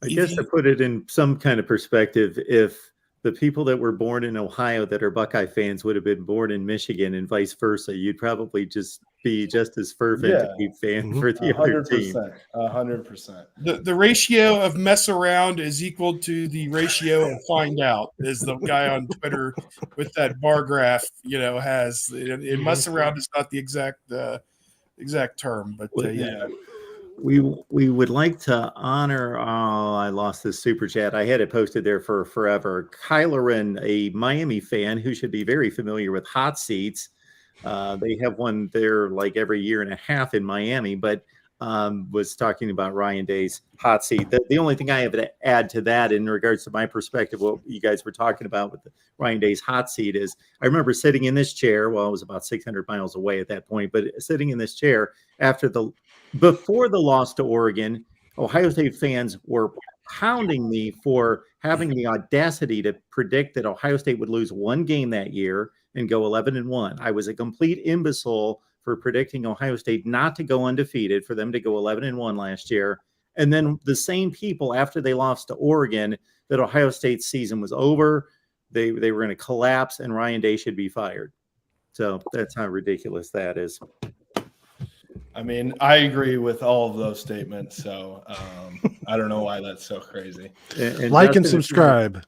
I guess to put it in some kind of perspective, if the people that were born in Ohio that are Buckeye fans would have been born in Michigan and vice versa. You'd probably just be just as fervent a fan for the other team. 100%. The ratio of mess around is equal to the ratio of find out, as the guy on Twitter with that bar graph, has. Mess around is not the exact term, but yeah. We would like to honor. Oh, I lost this super chat. I had it posted there for forever. Kylerin, a Miami fan who should be very familiar with hot seats. They have one there like every year and a half in Miami, but was talking about Ryan Day's hot seat. The only thing I have to add to that in regards to my perspective, what you guys were talking about with the Ryan Day's hot seat is I remember sitting in this chair. Well, I was about 600 miles away at that point, but sitting in this chair before the loss to Oregon, Ohio State fans were pounding me for having the audacity to predict that Ohio State would lose one game that year and go 11-1. I was a complete imbecile for predicting Ohio State not to go undefeated, for them to go 11-1 last year. And then the same people, after they lost to Oregon, that Ohio State's season was over, they were going to collapse and Ryan Day should be fired. So that's how ridiculous that is. I mean, I agree with all of those statements. So I don't know why that's so crazy. And like Justin, and subscribe.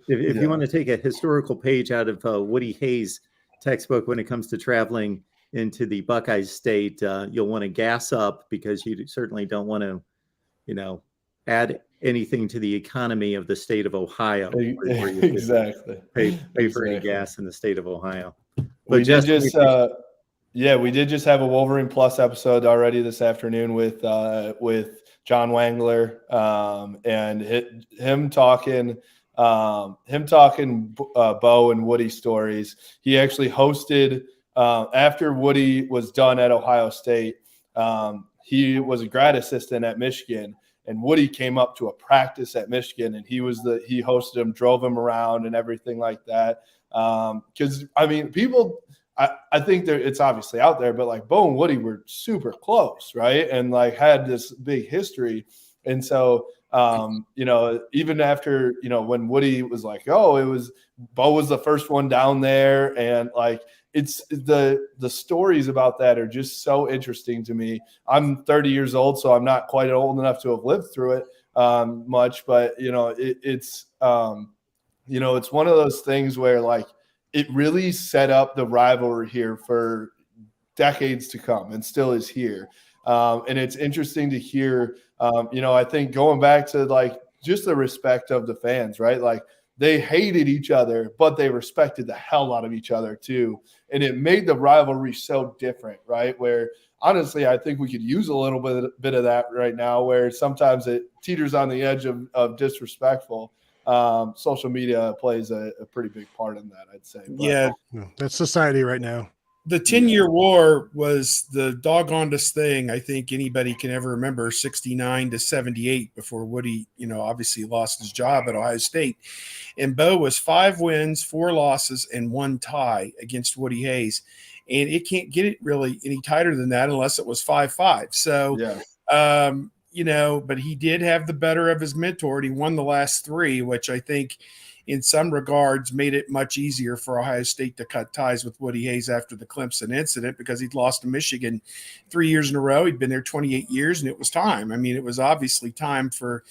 If you want to take a historical page out of Woody Hayes' textbook when it comes to traveling into the Buckeyes state, you'll want to gas up because you certainly don't want to, add anything to the economy of the state of Ohio. Where you Exactly. Pay for any gas in the state of Ohio. But we did just have a Wolverine Plus episode already this afternoon with John Wangler and him talking Bo and Woody stories. He actually hosted after Woody was done at Ohio State. He was a grad assistant at Michigan, and Woody came up to a practice at Michigan, and he hosted him, drove him around, and everything like that. Because I mean, people. I think it's obviously out there, but like Bo and Woody were super close, right? And like had this big history. And so, even after, when Woody was like, Bo was the first one down there. And like, it's the stories about that are just so interesting to me. I'm 30 years old, so I'm not quite old enough to have lived through it much, but it's one of those things where like, it really set up the rivalry here for decades to come and still is here. And it's interesting to hear, I think going back to like just the respect of the fans, right? Like they hated each other, but they respected the hell out of each other too. And it made the rivalry so different, right? Where honestly, I think we could use a little bit of that right now, where sometimes it teeters on the edge of disrespectful. Social media plays a pretty big part in that, I'd say. But, yeah, that's society right now. The 10-year war was the doggonedest thing I think anybody can ever remember, 69 to 78, before Woody, obviously lost his job at Ohio State. And Bo was 5 wins, 4 losses, and 1 tie against Woody Hayes. And it can't get it really any tighter than that unless it was 5-5. So, yeah. But he did have the better of his mentor, and he won the last 3, which I think in some regards made it much easier for Ohio State to cut ties with Woody Hayes after the Clemson incident, because he'd lost to Michigan 3 years in a row. He'd been there 28 years, and it was time. I mean, it was obviously time for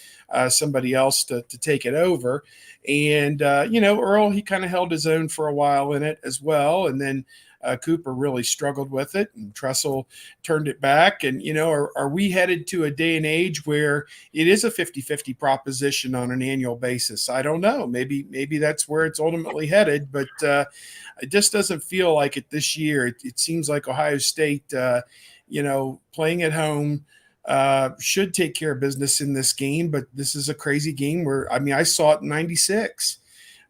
somebody else to take it over. And, Earl, he kind of held his own for a while in it as well. And then Cooper really struggled with it, and Tressel turned it back. And, are we headed to a day and age where it is a 50-50 proposition on an annual basis? I don't know. Maybe that's where it's ultimately headed, but it just doesn't feel like it this year. It seems like Ohio State, playing at home, should take care of business in this game, but this is a crazy game where, I saw it in 96.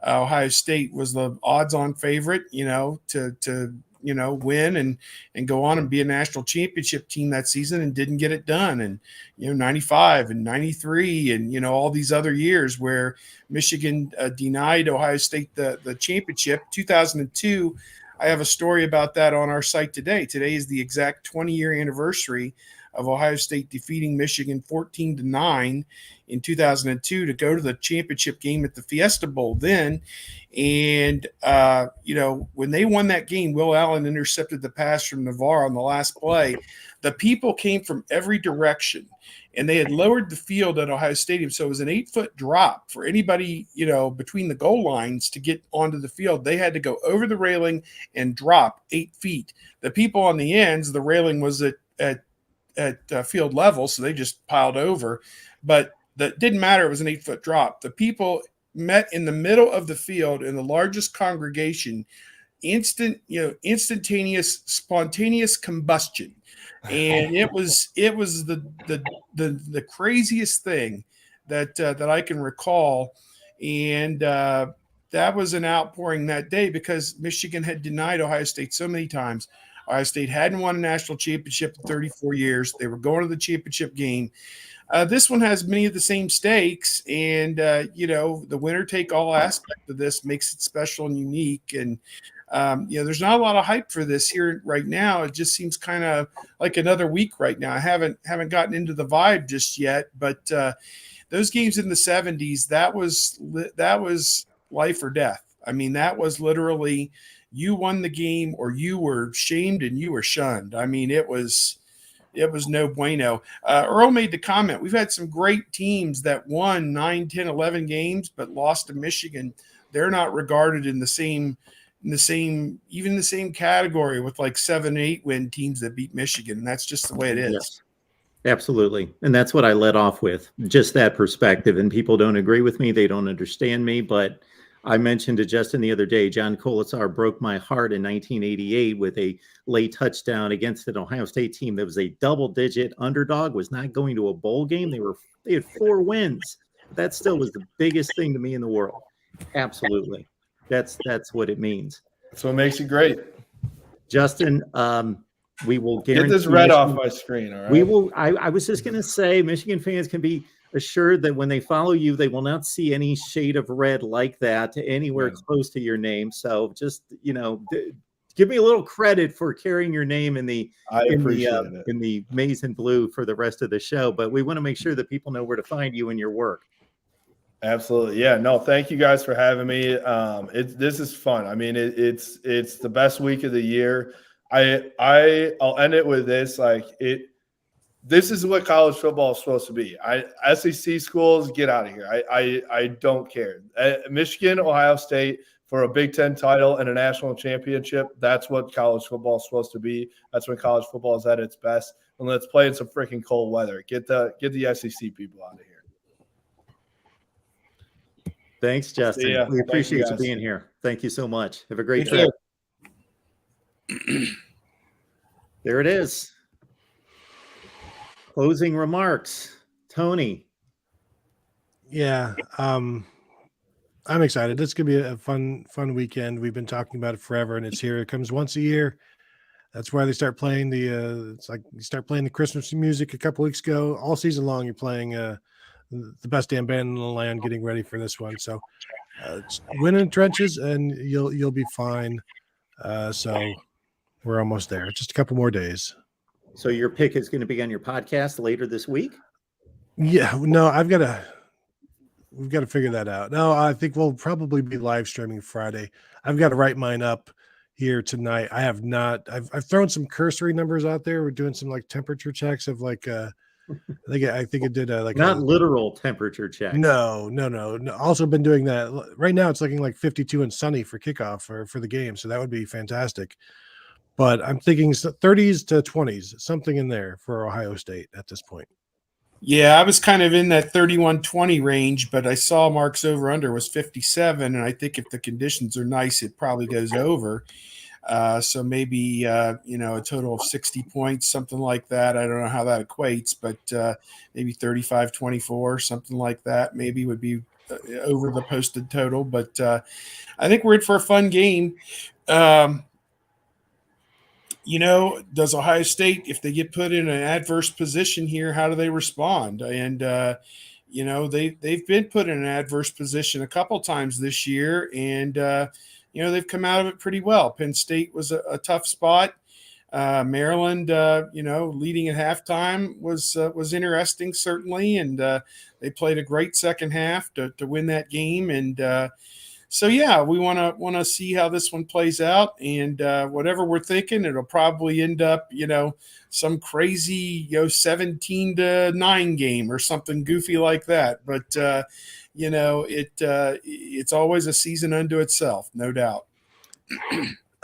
Ohio State was the odds-on favorite, to win and go on and be a national championship team that season, and didn't get it done. And 95 and 93 and all these other years where Michigan denied Ohio State the championship. 2002, I have a story about that on our site today. Today is the exact 20-year anniversary of Ohio State defeating Michigan 14-9 in 2002 to go to the championship game at the Fiesta Bowl then. And, when they won that game, Will Allen intercepted the pass from Navarre on the last play. The people came from every direction, and they had lowered the field at Ohio Stadium. So it was an 8-foot drop for anybody, between the goal lines to get onto the field. They had to go over the railing and drop 8 feet. The people on the ends, the railing was at field level, so they just piled over. But that didn't matter. It was an 8-foot drop. The people met in the middle of the field in the largest congregation, instantaneous, spontaneous combustion. And it was the craziest thing that I can recall. And that was an outpouring that day because Michigan had denied Ohio State so many times. Ohio State hadn't won a national championship in 34 years. They were going to the championship game. This one has many of the same stakes, and the winner-take-all aspect of this makes it special and unique. And there's not a lot of hype for this here right now. It just seems kind of like another week right now. I haven't gotten into the vibe just yet, but those games in the 70s, that was life or death. I mean, that was literally you won the game or you were shamed and you were shunned. I mean, it was no bueno. Earl made the comment, we've had some great teams that won 9, 10, 11 games, but lost to Michigan. They're not regarded in the same category with like 7, 8 win teams that beat Michigan. And that's just the way it is. Yes, absolutely. And that's what I led off with, just that perspective. And people don't agree with me. They don't understand me, but I mentioned to Justin the other day, John Kolesar broke my heart in 1988 with a late touchdown against an Ohio State team that was a double-digit underdog, was not going to a bowl game. They had 4 wins. That still was the biggest thing to me in the world. Absolutely. That's what it means. That's what makes it great. Justin, we will get this red off my screen. All right. We will. I was just going to say, Michigan fans can be assured that when they follow you, they will not see any shade of red like that anywhere close to your name. So just, give me a little credit for carrying your name in the maize and blue for the rest of the show. But we want to make sure that people know where to find you and your work. Absolutely. Yeah, no, thank you guys for having me. This is fun. I mean, it's the best week of the year. I'll end it with this. This is what college football is supposed to be. SEC schools, get out of here. I don't care. Michigan, Ohio State for a Big Ten title and a national championship. That's what college football is supposed to be. That's when college football is at its best. And let's play in some freaking cold weather. Get the SEC people out of here. Thanks, Justin. We appreciate you being here. Thank you so much. Have a great day. There it is. Closing remarks. Tony. Yeah. I'm excited. It's going to be a fun weekend. We've been talking about it forever, and it's here. It comes once a year. That's why they start playing it's like you start playing the Christmas music a couple weeks ago. All season long, you're playing the best damn band in the land, getting ready for this one. So win in the trenches, and you'll be fine. So we're almost there. Just a couple more days. So your pick is going to be on your podcast later this week? Yeah, no, we've got to figure that out. No, I think we'll probably be live streaming Friday. I've got to write mine up here tonight. I have not. I've thrown some cursory numbers out there. We're doing some temperature checks of I think it did not literal temperature check. No. Also been doing that. Right now it's looking like 52 and sunny for kickoff for the game, so that would be fantastic. But I'm thinking 30s to 20s, something in there for Ohio State at this point. Yeah, I was kind of in that 31-20 range, but I saw Mark's over-under was 57, and I think if the conditions are nice, it probably goes over. So maybe, a total of 60 points, something like that. I don't know how that equates, but maybe 35-24, something like that maybe would be over the posted total. But I think we're in for a fun game. Does Ohio State, if they get put in an adverse position here, how do they respond? And, they've been put in an adverse position a couple times this year, and, they've come out of it pretty well. Penn State was a tough spot. Maryland, leading at halftime was interesting, certainly, and they played a great second half to win that game. And so, yeah, we want to see how this one plays out, and whatever we're thinking, it'll probably end up, some crazy 17-9 game or something goofy like that. But it's always a season unto itself, no doubt.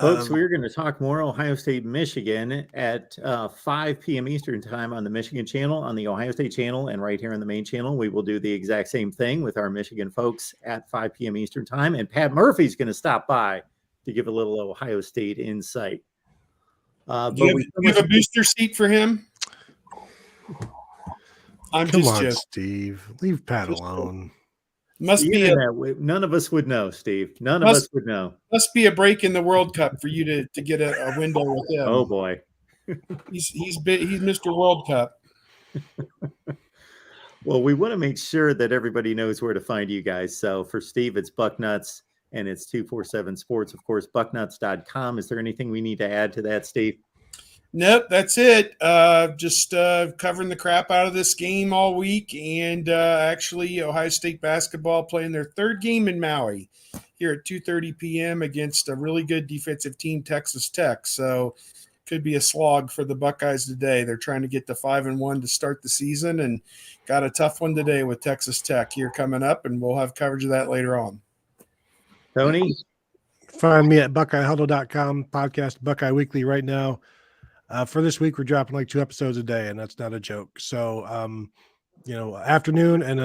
Folks, we're going to talk more Ohio State, Michigan at 5 p.m. Eastern time on the Michigan channel, on the Ohio State channel, and right here on the main channel. We will do the exact same thing with our Michigan folks at 5 p.m. Eastern time. And Pat Murphy's going to stop by to give a little Ohio State insight. Do you have a booster seat for him? Come on, Steve. Leave Pat alone. Must be none of us would know, Steve. None of us would know. Must be a break in the World Cup for you to get a window with him. Oh boy, he's Mr. World Cup. Well, we want to make sure that everybody knows where to find you guys. So for Steve, it's Bucknuts and it's 247 Sports, of course, bucknuts.com. Is there anything we need to add to that, Steve? Nope, that's it. Just covering the crap out of this game all week. And actually, Ohio State basketball playing their third game in Maui here at 2:30 p.m. against a really good defensive team, Texas Tech. So could be a slog for the Buckeyes today. They're trying to get to 5-1 to start the season, and got a tough one today with Texas Tech here coming up, and we'll have coverage of that later on. Tony? Find me at BuckeyeHuddle.com, podcast Buckeye Weekly right now. For this week, we're dropping like 2 episodes a day, and that's not a joke. So, afternoon and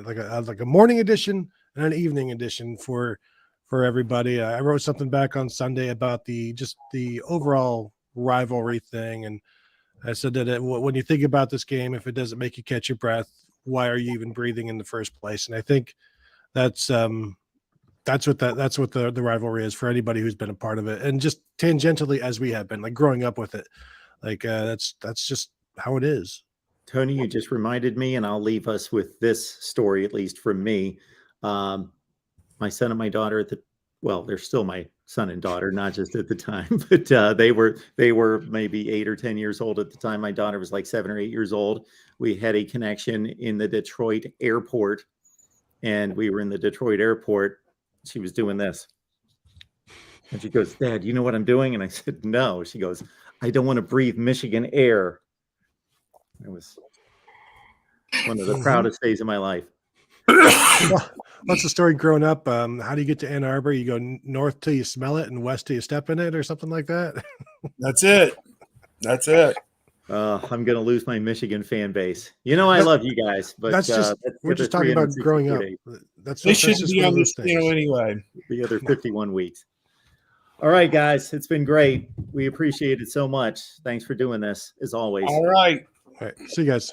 like a morning edition and an evening edition for everybody. I wrote something back on Sunday about the overall rivalry thing, and I said that when you think about this game, if it doesn't make you catch your breath, why are you even breathing in the first place? And I think that's what the rivalry is for anybody who's been a part of it, and just tangentially as we have been, like growing up with it, like that's just how it is. Tony, you just reminded me, and I'll leave us with this story, at least from me. My son and my daughter they're still my son and daughter, not just at the time, but they were maybe 8 or 10 years old at the time. My daughter was like 7 or 8 years old. We had a connection in the Detroit airport, and we were in the Detroit airport. She was doing this. And she goes, "Dad, you know what I'm doing?" And I said, "No." She goes, "I don't want to breathe Michigan air." It was one of the proudest days of my life. What's the story growing up? How do you get to Ann Arbor? You go north till you smell it and west till you step in it, or something like that? That's it. I'm going to lose my Michigan fan base. I love you guys, but we're just talking about growing up. They shouldn't be on this channel anyway. The other 51 weeks. All right, guys, it's been great. We appreciate it so much. Thanks for doing this, as always. All right. See you guys.